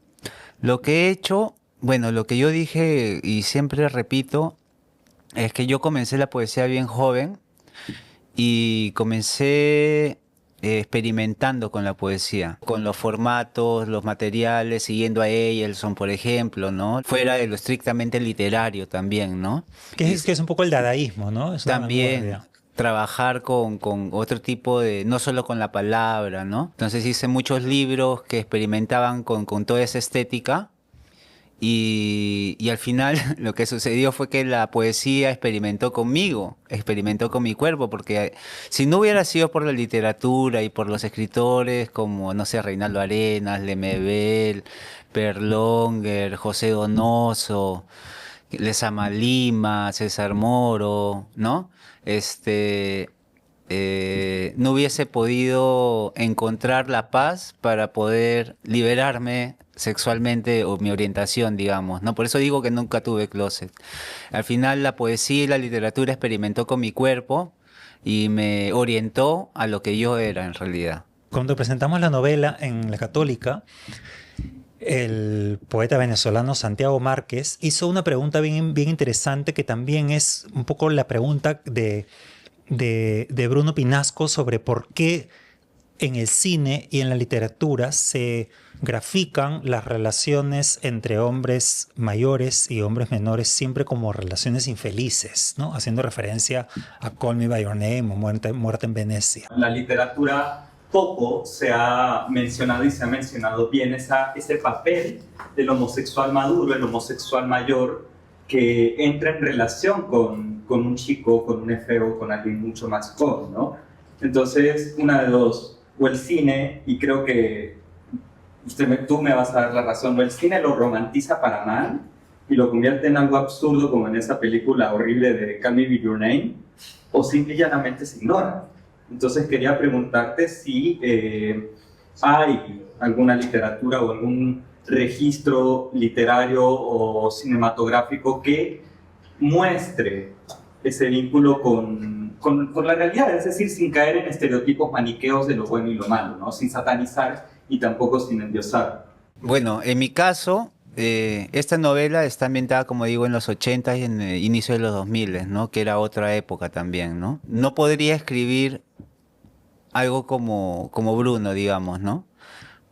Lo que he hecho, bueno, lo que yo dije y siempre repito, es que yo comencé la poesía bien joven y comencé experimentando con la poesía, con los formatos, los materiales, siguiendo a Eyelson, por ejemplo, ¿no? Fuera de lo estrictamente literario también, ¿no?
Que es un poco el dadaísmo, ¿no? Es una
También
vanguardia.
trabajar con otro tipo de, no solo con la palabra, ¿no? Entonces hice muchos libros que experimentaban con toda esa estética y al final lo que sucedió fue que la poesía experimentó conmigo, experimentó con mi cuerpo, porque si no hubiera sido por la literatura y por los escritores como, no sé, Reinaldo Arenas, Lemebel, Perlonger, José Donoso, Lezama Lima, César Moro, ¿no? No hubiese podido encontrar la paz para poder liberarme sexualmente o mi orientación, digamos, ¿no? Por eso digo que nunca tuve closet. Al final la poesía y la literatura experimentó con mi cuerpo y me orientó a lo que yo era en realidad.
Cuando presentamos la novela en La Católica, el poeta venezolano Santiago Márquez hizo una pregunta bien interesante, que también es un poco la pregunta de Bruno Pinasco sobre por qué en el cine y en la literatura se grafican las relaciones entre hombres mayores y hombres menores siempre como relaciones infelices, ¿no? Haciendo referencia a Call Me By Your Name o Muerte en Venecia.
En la literatura poco se ha mencionado y se ha mencionado bien ese papel del homosexual maduro, el homosexual mayor, que entra en relación con un chico, con un efebo, con alguien mucho más joven, ¿no? Entonces, una de dos, o el cine, y creo que tú me vas a dar la razón, o el cine lo romantiza para mal y lo convierte en algo absurdo, como en esa película horrible de Call Me By Your Name, o simple y llanamente se ignora. Entonces quería preguntarte si hay alguna literatura o algún registro literario o cinematográfico que muestre ese vínculo con la realidad, es decir, sin caer en estereotipos maniqueos de lo bueno y lo malo, ¿no? Sin satanizar y tampoco sin endiosar.
Bueno, en mi caso, esta novela está ambientada, como digo, en los 80 y en el inicio de los 2000, ¿no? Que era otra época también, ¿no? No podría escribir algo como Bruno, digamos, ¿no?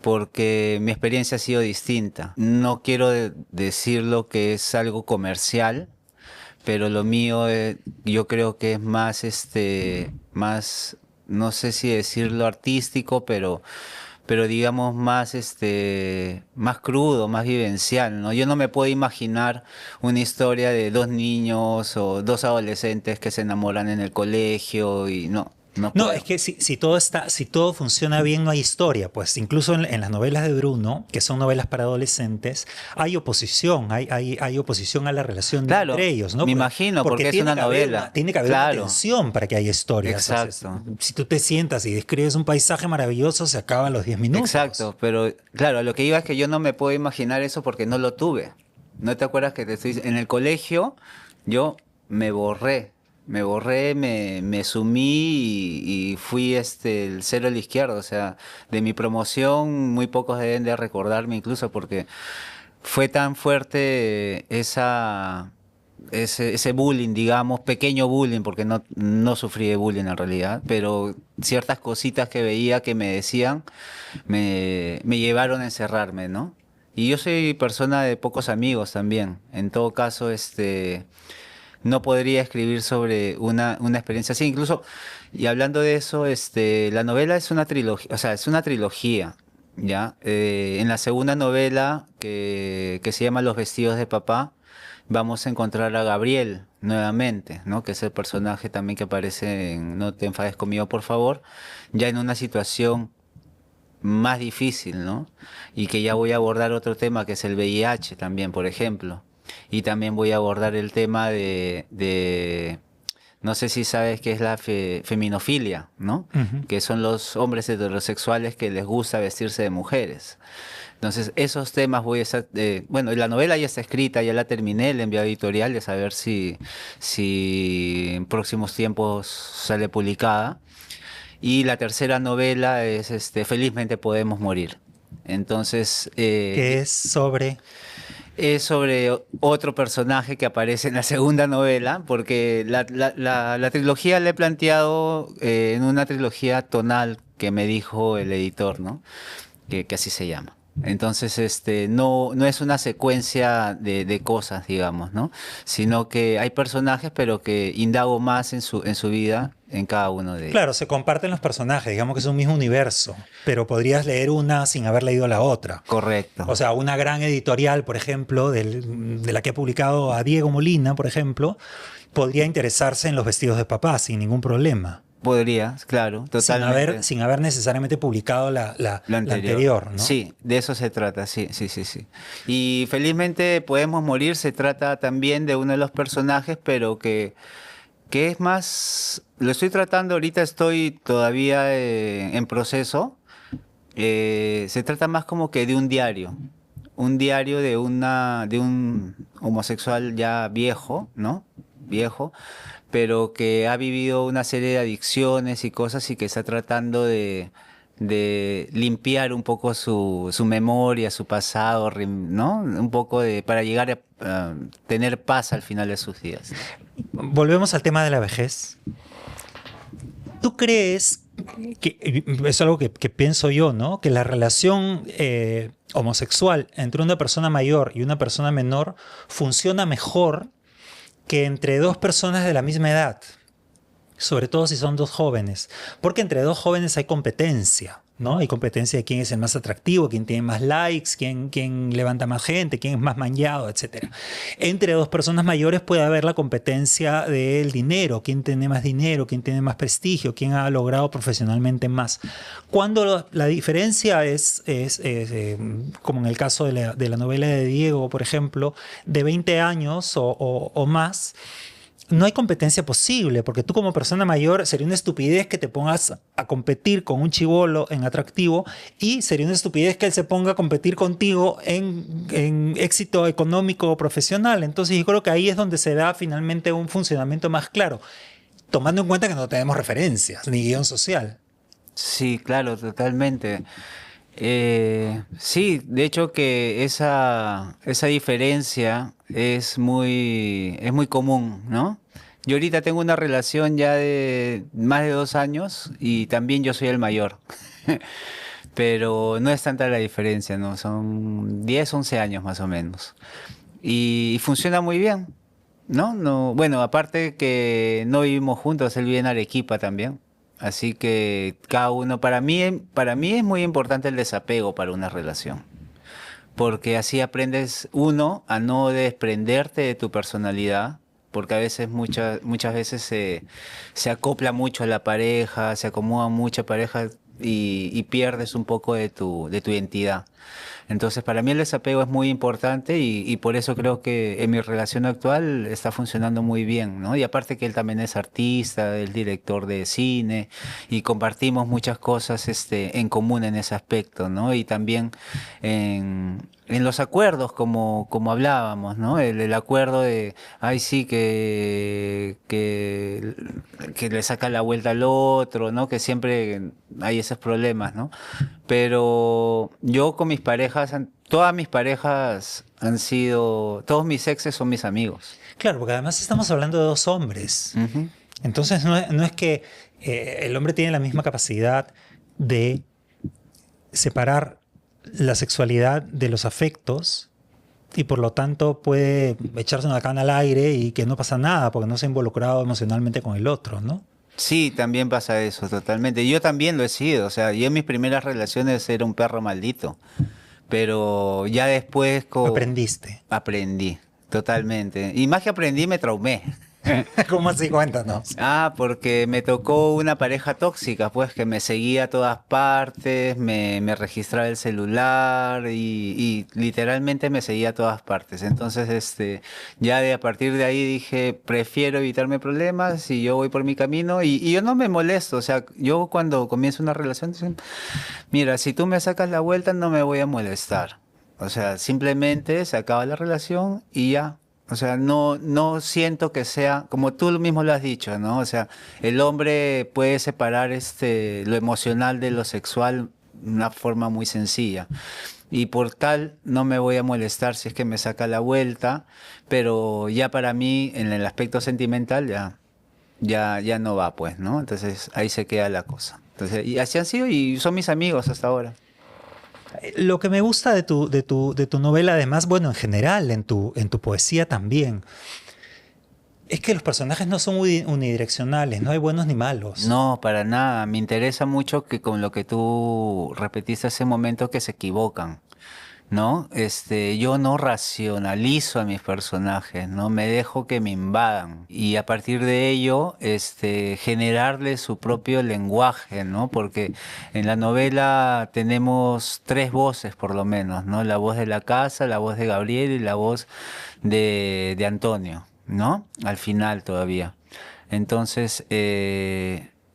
Porque mi experiencia ha sido distinta. No quiero decirlo que es algo comercial, pero lo mío yo creo que es más, más, no sé si decirlo artístico, pero digamos más, más crudo, más vivencial, ¿no? Yo no me puedo imaginar una historia de dos niños o dos adolescentes que se enamoran en el colegio y no
No,
puedo.
es que si todo funciona bien, no hay historia. Pues incluso en las novelas de Bruno, que son novelas para adolescentes, hay oposición, hay oposición a la relación
Claro,
entre ellos, ¿no?
me imagino, porque es
tiene
una
que haber
novela.
tiene que haber una
Claro.
tensión para que haya historia.
Exacto.
Si tú te sientas y describes un paisaje maravilloso, se acaban los 10 minutos.
Exacto, pero claro, lo que iba es que yo no me puedo imaginar eso porque no lo tuve. ¿No te acuerdas que te estoy en el colegio yo me sumí y fui el cero a la izquierda, o sea, de mi promoción muy pocos deben de recordarme incluso porque fue tan fuerte ese bullying, digamos, pequeño bullying, porque no sufrí de bullying en realidad, pero ciertas cositas que veía que me decían me llevaron a encerrarme, ¿no? Y yo soy persona de pocos amigos también. En todo caso, no podría escribir sobre una experiencia así. Incluso, y hablando de eso, la novela es una trilogía, o sea, es una trilogía, ¿ya? En la segunda novela, que se llama Los vestidos de papá, vamos a encontrar a Gabriel nuevamente, ¿no? Que es el personaje también que aparece en No te enfades conmigo, por favor, ya en una situación más difícil, ¿no? Y que ya voy a abordar otro tema que es el VIH también, por ejemplo. Y también voy a abordar el tema no sé si sabes qué es la feminofilia, ¿no?
Ujú.
Que son los hombres heterosexuales que les gusta vestirse de mujeres. Entonces, esos temas voy a estar... bueno, la novela ya está escrita, ya la terminé, la envié a editoriales a ver si en próximos tiempos sale publicada. Y la tercera novela es Felizmente podemos morir. Entonces,
Que es sobre...
es sobre otro personaje que aparece en la segunda novela, porque la trilogía la he planteado en una trilogía tonal que me dijo el editor, ¿no? Que así se llama. Entonces, no es una secuencia de cosas, digamos, ¿no? Sino que hay personajes, pero que indago más en su vida en cada uno de ellos.
Claro, se comparten los personajes, digamos que es un mismo universo, pero podrías leer una sin haber leído la otra.
Correcto.
O sea, una gran editorial, por ejemplo, de la que ha publicado a Diego Molina, por ejemplo, podría interesarse en Los vestidos de papá sin ningún problema.
Podría, claro, totalmente.
Sin haber necesariamente publicado la anterior, ¿no?
Sí, de eso se trata, sí. Y Felizmente podemos morir se trata también de uno de los personajes, pero que es más, lo estoy tratando ahorita, estoy todavía en proceso. Se trata más como que de un diario de un homosexual ya viejo, ¿no? Viejo, pero que ha vivido una serie de adicciones y cosas y que está tratando de limpiar un poco su memoria, su pasado, ¿no? Un poco para llegar a tener paz al final de sus días.
Volvemos al tema de la vejez. ¿Tú crees que es algo que pienso yo, ¿no? Que la relación homosexual entre una persona mayor y una persona menor funciona mejor que entre dos personas de la misma edad, sobre todo si son dos jóvenes, porque entre dos jóvenes hay competencia, ¿no? Hay competencia de quién es el más atractivo, quién tiene más likes, quién levanta más gente, quién es más manllado, etc. Entre dos personas mayores puede haber la competencia del dinero, quién tiene más prestigio, quién ha logrado profesionalmente más. Cuando la diferencia es como en el caso de la novela de Diego, por ejemplo, de 20 años o más, no hay competencia posible, porque tú como persona mayor sería una estupidez que te pongas a competir con un chibolo en atractivo y sería una estupidez que él se ponga a competir contigo en éxito económico o profesional. Entonces yo creo que ahí es donde se da finalmente un funcionamiento más claro, tomando en cuenta que no tenemos referencias ni guión social.
Sí, claro, totalmente. Sí, de hecho que esa diferencia es muy común, ¿no? Yo ahorita tengo una relación ya de más de 2 años y también yo soy el mayor. Pero no es tanta la diferencia, ¿no? Son 10, 11 años más o menos. Y funciona muy bien, ¿no? No, bueno, aparte que no vivimos juntos, él vive en Arequipa también. Así que cada uno, para mí es muy importante el desapego para una relación. Porque así aprendes, uno, a no desprenderte de tu personalidad, porque a veces, muchas veces se acopla mucho a la pareja, se acomoda mucha pareja y pierdes un poco de tu identidad. Entonces, para mí el desapego es muy importante y por eso creo que en mi relación actual está funcionando muy bien, ¿no? Y aparte que él también es artista, es director de cine y compartimos muchas cosas en común en ese aspecto, ¿no? Y también en los acuerdos, como hablábamos, ¿no? El acuerdo de, ay, sí, que le saca la vuelta al otro, ¿no? Que siempre hay esos problemas, ¿no? Pero yo con mis parejas, todas mis parejas han sido, todos mis exes son mis amigos.
Claro, porque además estamos hablando de dos hombres.
Ujú.
Entonces no es que el hombre tiene la misma capacidad de separar la sexualidad de los afectos y por lo tanto puede echarse una cana al aire y que no pasa nada porque no se ha involucrado emocionalmente con el otro, ¿no?
Sí, también pasa eso, totalmente. Yo también lo he sido, o sea, yo en mis primeras relaciones era un perro maldito, pero ya después
Aprendiste.
aprendí, totalmente. Y más que aprendí, me traumé.
¿Cómo así? Cuéntanos.
Ah, porque me tocó una pareja tóxica, pues que me seguía a todas partes, me registraba el celular y literalmente me seguía a todas partes. Entonces, ya a partir de ahí dije, prefiero evitarme problemas y yo voy por mi camino y yo no me molesto. O sea, yo cuando comienzo una relación, dicen, mira, si tú me sacas la vuelta no me voy a molestar. O sea, simplemente se acaba la relación y ya. O sea, no siento que sea, como tú mismo lo has dicho, ¿no? O sea, el hombre puede separar lo emocional de lo sexual de una forma muy sencilla. Y por tal no me voy a molestar si es que me saca la vuelta, pero ya para mí, en el aspecto sentimental, ya no va, pues, ¿no? Entonces ahí se queda la cosa. Entonces, y así han sido y son mis amigos hasta ahora.
Lo que me gusta de tu novela, además, bueno, en general, en tu poesía también, es que los personajes no son unidireccionales, no hay buenos ni malos.
No, para nada. Me interesa mucho que con lo que tú repetiste hace un momento que se equivocan, ¿no? Yo no racionalizo a mis personajes, ¿no? Me dejo que me invadan y a partir de ello, generarle su propio lenguaje, ¿no? Porque en la novela tenemos tres voces por lo menos, ¿no? La voz de la casa, la voz de Gabriel y la voz de Antonio, ¿no? Al final todavía. Entonces,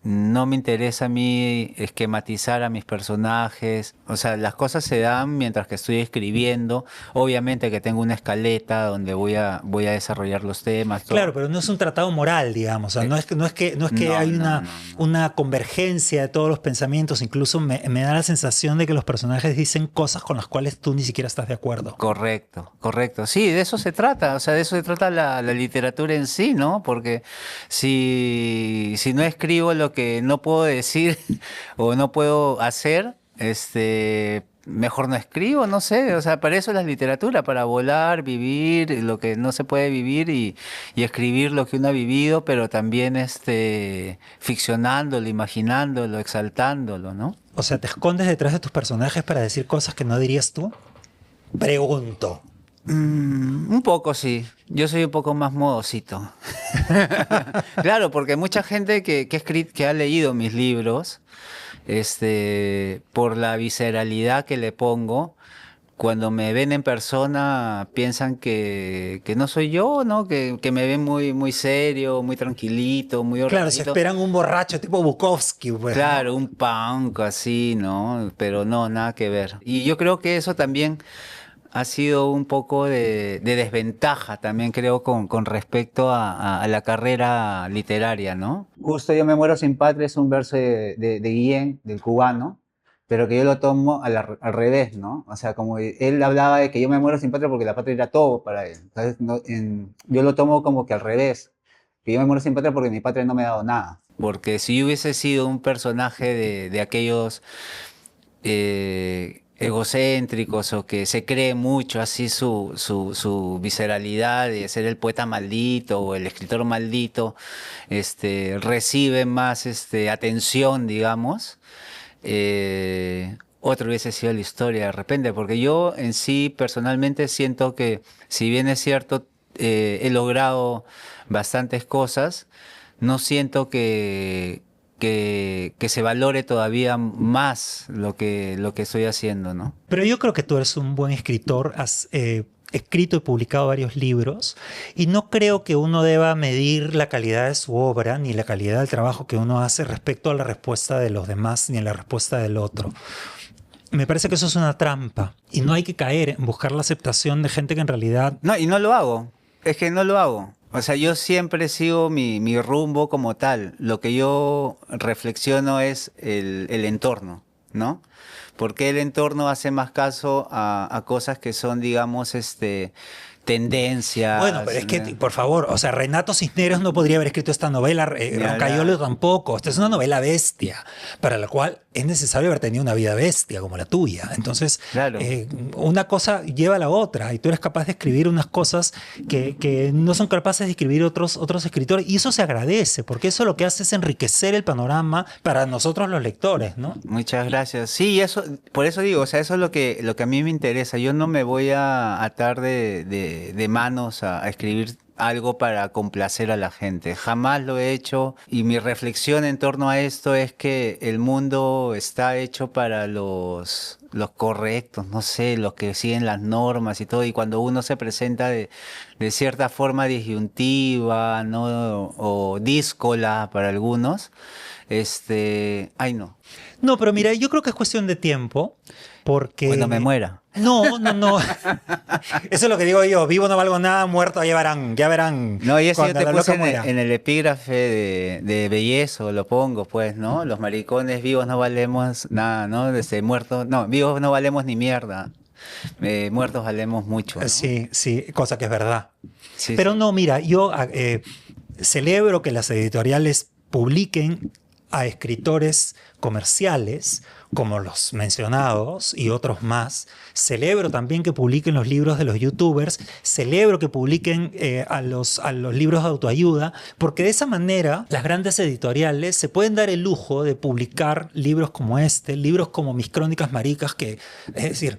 no me interesa a mí esquematizar a mis personajes. O sea, las cosas se dan mientras que estoy escribiendo. Obviamente que tengo una escaleta donde voy a desarrollar los temas, todo.
Claro, pero no es un tratado moral, digamos. O sea, no es que
No,
hay
no, no, no.
una convergencia de todos los pensamientos. Incluso me da la sensación de que los personajes dicen cosas con las cuales tú ni siquiera estás de acuerdo.
Correcto, correcto. Sí, de eso se trata, o sea, de eso se trata la literatura en sí, ¿no? Porque si no escribo lo que no puedo decir o no puedo hacer, mejor no escribo, no sé, o sea, para eso es la literatura, para volar, vivir lo que no se puede vivir y escribir lo que uno ha vivido, pero también ficcionándolo, imaginándolo, exaltándolo, ¿no?
O sea, ¿te escondes detrás de tus personajes para decir cosas que no dirías tú? Pregunto.
Un poco sí, yo soy un poco más modosito. Claro, porque mucha gente que ha leído mis libros, por la visceralidad que le pongo, cuando me ven en persona piensan que no soy yo, ¿no? Que me ven muy, muy serio, muy tranquilito, muy
Claro, se
ordenadito.
esperan un borracho tipo Bukowski, pues, ¿no?
Claro, un punk así, ¿no? Pero no, nada que ver. Y yo creo que eso también ha sido un poco de desventaja también creo con respecto a la carrera literaria, ¿no? Justo Yo me muero sin patria es un verso de Guillén, del cubano, pero que yo lo tomo al revés, ¿no? O sea, como él hablaba de que yo me muero sin patria porque la patria era todo para él. Entonces, yo lo tomo como que al revés, que yo me muero sin patria porque mi patria no me ha dado nada. Porque si yo hubiese sido un personaje de aquellos egocéntricos o que se cree mucho así su visceralidad de ser el poeta maldito o el escritor maldito, recibe más atención, digamos, otro hubiese sido la historia de repente, porque yo en sí personalmente siento que si bien es cierto, he logrado bastantes cosas, no siento que se valore todavía más lo que estoy haciendo, ¿no?
Pero yo creo que tú eres un buen escritor, has escrito y publicado varios libros y no creo que uno deba medir la calidad de su obra ni la calidad del trabajo que uno hace respecto a la respuesta de los demás ni a la respuesta del otro. Me parece que eso es una trampa y no hay que caer en buscar la aceptación de gente que en realidad...
No, y no lo hago. Es que no lo hago. O sea, yo siempre sigo mi rumbo como tal. Lo que yo reflexiono es el entorno, ¿no? Porque el entorno hace más caso a cosas que son, digamos, tendencias.
Bueno, pero es que,
¿no?
por favor, o sea, Renato Cisneros no podría haber escrito esta novela, Roncaiolo tampoco. Esta es una novela bestia, para la cual es necesario haber tenido una vida bestia como la tuya. Entonces,
Claro.
Una cosa lleva a la otra y tú eres capaz de escribir unas cosas que no son capaces de escribir otros escritores y eso se agradece, porque eso lo que hace es enriquecer el panorama para nosotros los lectores, ¿no?
Muchas gracias. Sí, eso, por eso digo, o sea, eso es lo que a mí me interesa. Yo no me voy a atar de manos a escribir algo para complacer a la gente. Jamás lo he hecho y mi reflexión en torno a esto es que el mundo está hecho para los correctos, no sé, los que siguen las normas y todo. Y cuando uno se presenta de cierta forma disyuntiva, ¿no? O díscola para algunos, ay no.
No, pero mira, yo creo que es cuestión de tiempo, porque...
Cuando me muera.
No, no, no. Eso es lo que digo yo. Vivo no valgo nada, muerto ya verán.
No, y eso yo
cuando
te
la
puse
loca muera.
en el epígrafe de Bellezo, lo pongo, pues, ¿no? Los maricones vivos no valemos nada, ¿no? Muertos, no, vivos no valemos ni mierda. Muertos valemos mucho, ¿no?
Sí, sí, cosa que es verdad.
Sí,
Pero
sí.
no, mira, yo celebro que las editoriales publiquen a escritores comerciales, como los mencionados y otros más. Celebro también que publiquen los libros de los youtubers. Celebro que publiquen a los libros de autoayuda, porque de esa manera las grandes editoriales se pueden dar el lujo de publicar libros como este, libros como Mis Crónicas Maricas, que, es decir,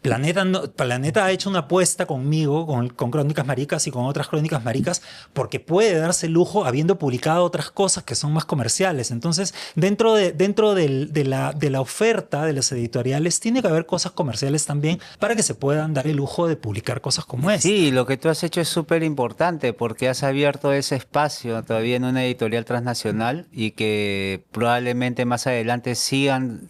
Planeta ha hecho una apuesta conmigo, con Crónicas Maricas y con otras Crónicas Maricas, porque puede darse el lujo habiendo publicado otras cosas que son más comerciales. Entonces, dentro de la oferta de las editoriales, tiene que haber cosas comerciales también para que se puedan dar el lujo de publicar cosas como esta.
Sí, lo que tú has hecho es súper importante porque has abierto ese espacio todavía en una editorial transnacional y que probablemente más adelante sigan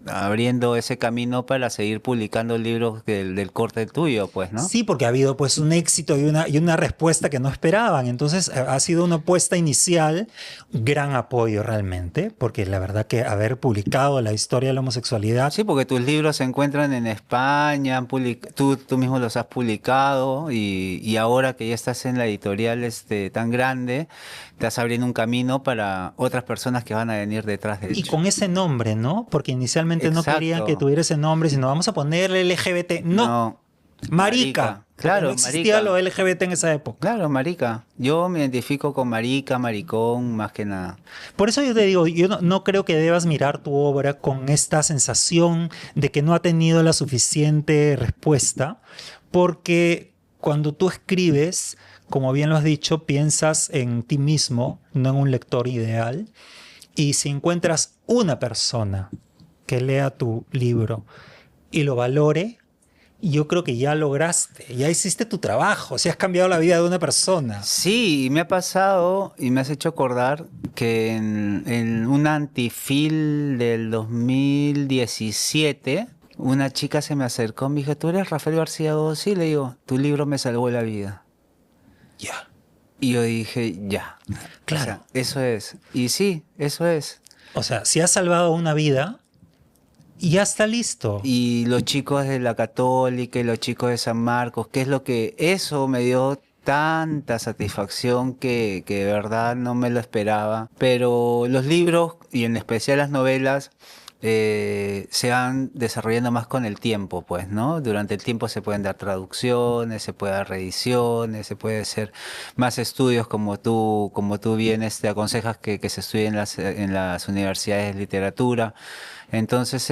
abriendo ese camino para seguir publicando libros del corte tuyo, pues, ¿no?
Sí, porque ha habido pues un éxito y una respuesta que no esperaban. Entonces ha sido una apuesta inicial, gran apoyo realmente, porque la verdad que haber publicado la historia de la homosexualidad...
Sí, porque tus libros se encuentran en España, tú mismo los has publicado y ahora que ya estás en la editorial tan grande, estás abriendo un camino para otras personas que van a venir detrás de
Y
ello.
con ese nombre, ¿no? Porque inicialmente no
Exacto.
querían que tuviera ese nombre, sino vamos a ponerle LGBT. No, marica.
Claro,
no existía
marica.
lo LGBT en esa época.
Claro, marica. Yo me identifico con marica, maricón, más que nada.
Por eso yo te digo, yo no creo que debas mirar tu obra con esta sensación de que no ha tenido la suficiente respuesta, porque cuando tú escribes, como bien lo has dicho, piensas en ti mismo, no en un lector ideal, y si encuentras una persona que lea tu libro y lo valore, yo creo que ya lograste, ya hiciste tu trabajo, si has cambiado la vida de una persona.
Sí, y me ha pasado y me has hecho acordar que en un antifil del 2017, una chica se me acercó y me dijo, ¿tú eres Rafael García Gómez? Sí, le digo, tu libro me salvó la vida.
Ya.
Y yo dije, ya.
Claro.
O sea, eso es. Y sí, eso es.
O sea, si has salvado una vida, Y ya está listo.
Y los chicos de la Católica y los chicos de San Marcos, que es lo que eso me dio tanta satisfacción que de verdad no me lo esperaba. Pero los libros, y en especial las novelas, se van desarrollando más con el tiempo, pues, ¿no? Durante el tiempo se pueden dar traducciones, se puede dar reediciones, se puede hacer más estudios como tú bien aconsejas que se estudie en las universidades de literatura. Entonces,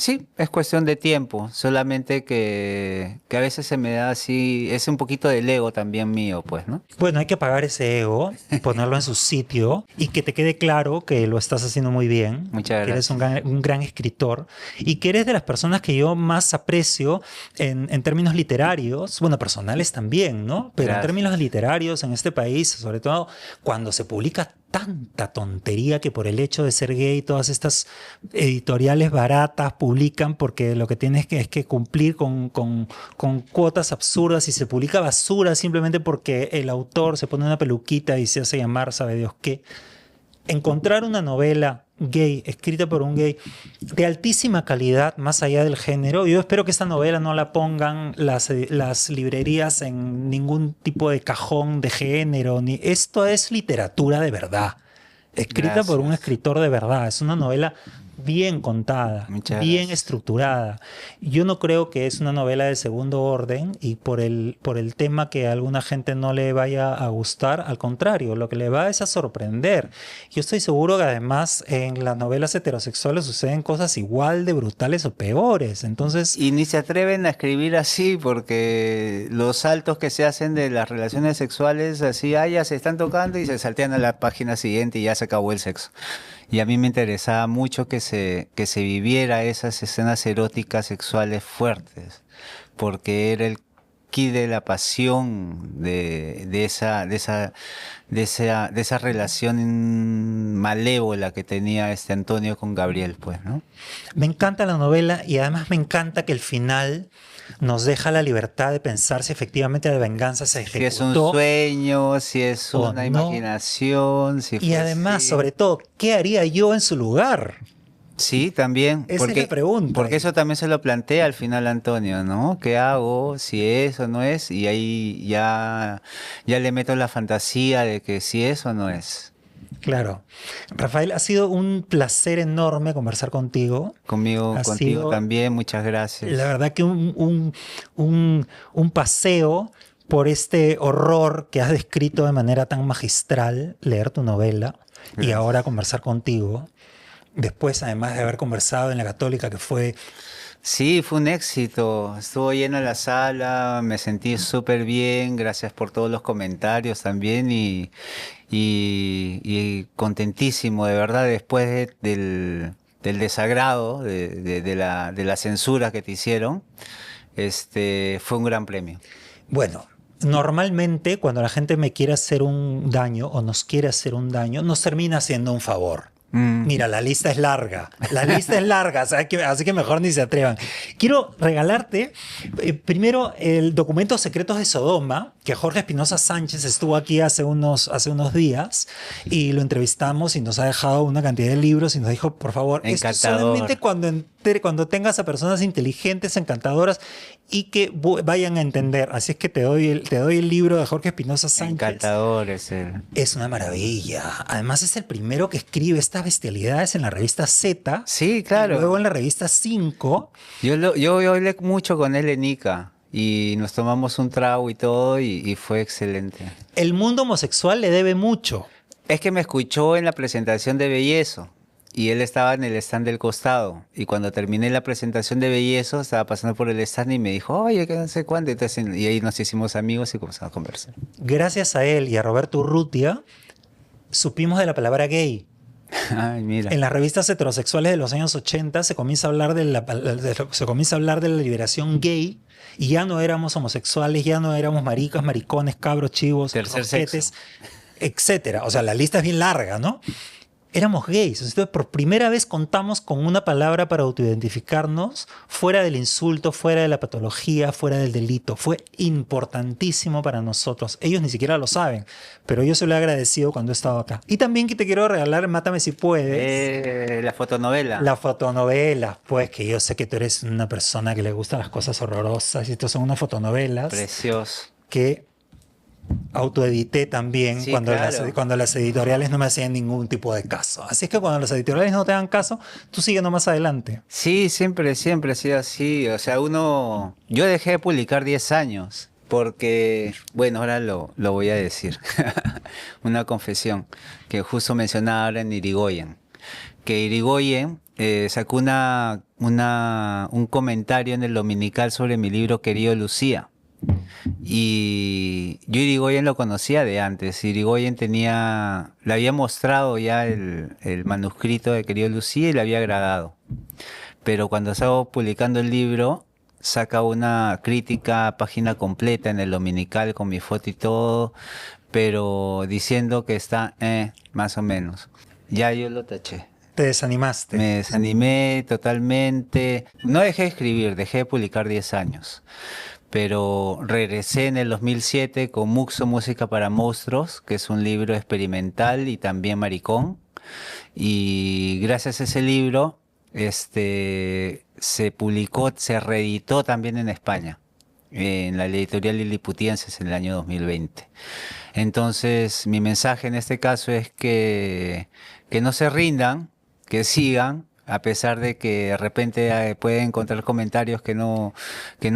sí, es cuestión de tiempo, solamente que a veces se me da así, es un poquito del ego también mío, pues, ¿no?
Bueno, hay que apagar ese ego, ponerlo en su sitio y que te quede claro que lo estás haciendo muy bien.
Muchas
Que eres
gracias.
un gran escritor y que eres de las personas que yo más aprecio en términos literarios, bueno, personales también, ¿no? Pero en
Gracias.
términos literarios en este país, sobre todo cuando se publica tanta tontería que por el hecho de ser gay, todas estas editoriales baratas publican porque lo que tienes es que cumplir con cuotas absurdas y se publica basura simplemente porque el autor se pone una peluquita y se hace llamar sabe Dios qué. Encontrar una novela gay, escrita por un gay, de altísima calidad, más allá del género. Yo espero que esta novela no la pongan las librerías en ningún tipo de cajón de género. Ni... Esto es literatura de verdad, escrita por un
Gracias.
escritor de verdad. Es una novela bien contada,
Muchas
bien
gracias.
estructurada. Yo no creo que es una novela de segundo orden y por el tema que a alguna gente no le vaya a gustar, al contrario, lo que le va es a sorprender. Yo estoy seguro que además en las novelas heterosexuales suceden cosas igual de brutales o peores. Entonces,
Y ni se atreven a escribir así porque los saltos que se hacen de las relaciones sexuales, así, ya se están tocando y se saltean a la página siguiente y ya se acabó el sexo. Y a mí me interesaba mucho que se viviera esas escenas eróticas sexuales fuertes, porque era el quid de la pasión de esa relación malévola que tenía este Antonio con Gabriel, pues, ¿no?
me encanta la novela y además me encanta que el final nos deja la libertad de pensar si efectivamente la venganza se
Si es un
ejecutó
sueño, si es
o
una
no.
imaginación, si
Y
fue
además,
así.
sobre todo, ¿qué haría yo en su lugar?
Sí, también,
Esa es la pregunta.
porque eso también se lo plantea al final Antonio, ¿no? ¿Qué hago? Si es o no es, y ahí ya le meto la fantasía de que si es o no es.
Claro. Rafael, ha sido un placer enorme conversar contigo. Ha
Contigo
sido,
también, muchas gracias.
la verdad, que un paseo por este horror que has descrito de manera tan magistral, leer tu novela y
Gracias.
ahora conversar contigo. Después, además de haber conversado en la Católica, que fue
Sí, fue un éxito. Estuvo llena la sala, me sentí súper bien. Gracias por todos los comentarios también y contentísimo, de verdad, después del desagrado, de la censura que te hicieron, fue un gran premio.
bueno, normalmente cuando la gente me quiere hacer un daño o nos quiere hacer un daño, nos termina haciendo un favor. Mira, la lista es larga. La lista es larga, así que mejor ni se atrevan. Quiero regalarte primero el documento Secretos de Sodoma, que Jorge Espinosa Sánchez estuvo aquí hace unos días y lo entrevistamos y nos ha dejado una cantidad de libros y nos dijo, por favor, esto
Encantador.
solamente cuando tengas a personas inteligentes, encantadoras y que vayan a entender. Así es que te doy el libro de Jorge Espinosa Sánchez.
Encantador es él.
Es una maravilla. Además es el primero que escribe estas bestialidades en la revista Z.
Sí,
Y
claro.
luego en la revista 5.
Yo hablé mucho con él en Ica y nos tomamos un trago y todo y fue excelente.
El mundo homosexual le debe mucho.
Es que me escuchó en la presentación de Bellezo y él estaba en el stand del costado. Y cuando terminé la presentación de Bellezo, estaba pasando por el stand y me dijo, oye, que no sé cuánto. Entonces, y ahí nos hicimos amigos y comenzamos a conversar.
Gracias a él y a Roberto Urrutia, supimos de la palabra gay.
Ay, mira.
En las revistas heterosexuales de los años 80 se comienza a hablar de la liberación gay y ya no éramos homosexuales, ya no éramos maricas, maricones, cabros, chivos,
Tercer
rosquetes,
sexo.
etcétera. O sea, la lista es bien larga, ¿no? éramos gays. Entonces, por primera vez contamos con una palabra para autoidentificarnos fuera del insulto, fuera de la patología, fuera del delito. Fue importantísimo para nosotros. Ellos ni siquiera lo saben, pero yo se lo he agradecido cuando he estado acá. Y también que te quiero regalar Mátame si puedes.
La fotonovela.
La fotonovela, pues que yo sé que tú eres una persona que le gustan las cosas horrorosas y estas son unas fotonovelas
Precioso.
que autoedité también
Sí,
cuando,
claro.
cuando las editoriales no me hacían ningún tipo de caso. Así es que cuando las editoriales no te dan caso, tú sigue nomás adelante.
Sí, siempre ha sido así. O sea, yo dejé de publicar 10 años porque, bueno, ahora lo voy a decir. Una confesión que justo mencionaba ahora en Irigoyen. Que Irigoyen sacó un comentario en el Dominical sobre mi libro Querido Lucía. Y yo Irigoyen lo conocía de antes. Irigoyen le había mostrado ya el manuscrito de Querido Lucía y le había agradado. Pero cuando estaba publicando el libro, saca una crítica, página completa en el Dominical con mi foto y todo, pero diciendo que está más o menos. Ya yo lo taché.
Te desanimaste.
Me desanimé totalmente. No dejé de escribir, dejé de publicar 10 años. Pero regresé en el 2007 con Muxo, Música para Monstruos, que es un libro experimental y también maricón. Y gracias a ese libro se publicó, se reeditó también en España, en la editorial Liliputienses en el año 2020. Entonces, mi mensaje en este caso es que no se rindan, que sigan, a pesar de que de repente pueden encontrar comentarios que no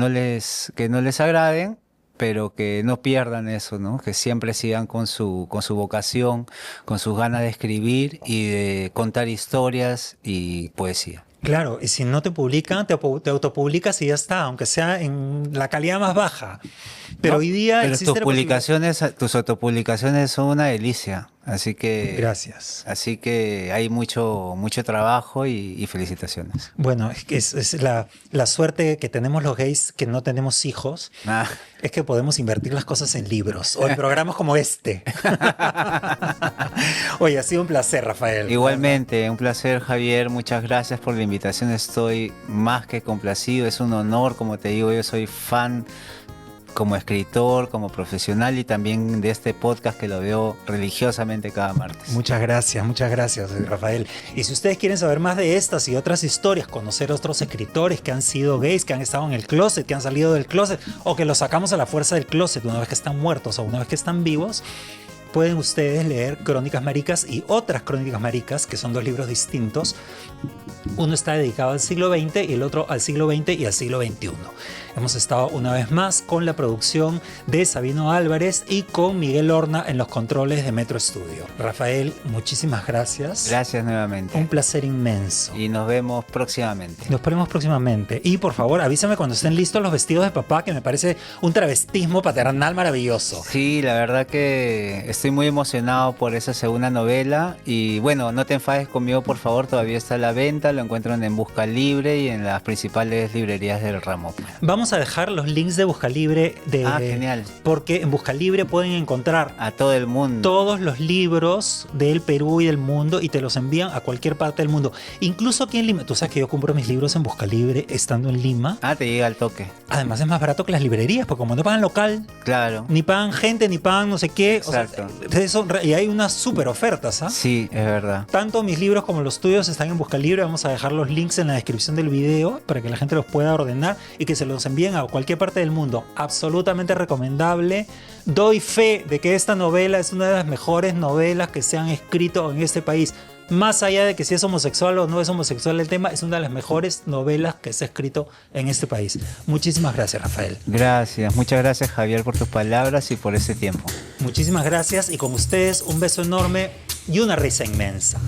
les agraden, pero que no pierdan eso, ¿no? Que siempre sigan con su vocación, con sus ganas de escribir y de contar historias y poesía.
Claro, y si no te publican, te autopublicas y ya está, aunque sea en la calidad más baja. Pero
¿No?
hoy día
Pero
existe la posibilidad.
tus autopublicaciones son una delicia, así que
Gracias.
así que hay mucho trabajo y felicitaciones.
Bueno, es que es la suerte que tenemos los gays que no tenemos hijos,
Ah,
es que podemos invertir las cosas en libros o en programas como este. Oye, ha sido un placer, Rafael.
igualmente, un placer, Javier, muchas gracias por la invitación, estoy más que complacido, es un honor, como te digo, yo soy fan como escritor, como profesional y también de este podcast que lo veo religiosamente cada martes.
Muchas gracias, Rafael. Y si ustedes quieren saber más de estas y otras historias, conocer otros escritores que han sido gays, que han estado en el closet, que han salido del closet, o que los sacamos a la fuerza del closet una vez que están muertos o una vez que están vivos, pueden ustedes leer Crónicas Maricas y otras Crónicas Maricas, que son dos libros distintos. Uno está dedicado al siglo XX y el otro al siglo XX y al siglo XXI. Hemos estado una vez más con la producción de Sabino Álvarez y con Miguel Horna en los controles de Metro Studio. Rafael, muchísimas gracias.
Gracias nuevamente.
Un placer inmenso.
Y nos vemos próximamente.
Nos veremos próximamente. Y por favor, avísame cuando estén listos los vestidos de papá, que me parece un travestismo paternal maravilloso.
Sí, la verdad que estoy muy emocionado por esa segunda novela y bueno, no te enfades conmigo por favor, todavía está a la venta, lo encuentran en Busca Libre y en las principales librerías del ramo.
Vamos a dejar los links de Busca Libre
genial.
Porque en Busca Libre pueden encontrar
A todo el mundo.
todos los libros del Perú y del mundo y te los envían a cualquier parte del mundo. Incluso aquí en Lima. Tú sabes que yo compro mis libros en Busca Libre estando en Lima.
Te llega al toque.
Además es más barato que las librerías, porque como no pagan local,
Claro.
ni pagan gente, ni pagan no sé qué. O sea,
Exacto.
y hay unas súper ofertas, ¿ah?
Sí, es verdad.
Tanto mis libros como los tuyos están en Busca Libre. Vamos a dejar los links en la descripción del video para que la gente los pueda ordenar y que se los envíen a cualquier parte del mundo. Absolutamente recomendable. Doy fe de que esta novela es una de las mejores novelas que se han escrito en este país. Más allá de que si es homosexual o no es homosexual el tema, es una de las mejores novelas que se ha escrito en este país. Muchísimas gracias, Rafael.
Gracias, muchas gracias Javier por tus palabras y por ese tiempo.
Muchísimas gracias y con ustedes un beso enorme y una risa inmensa.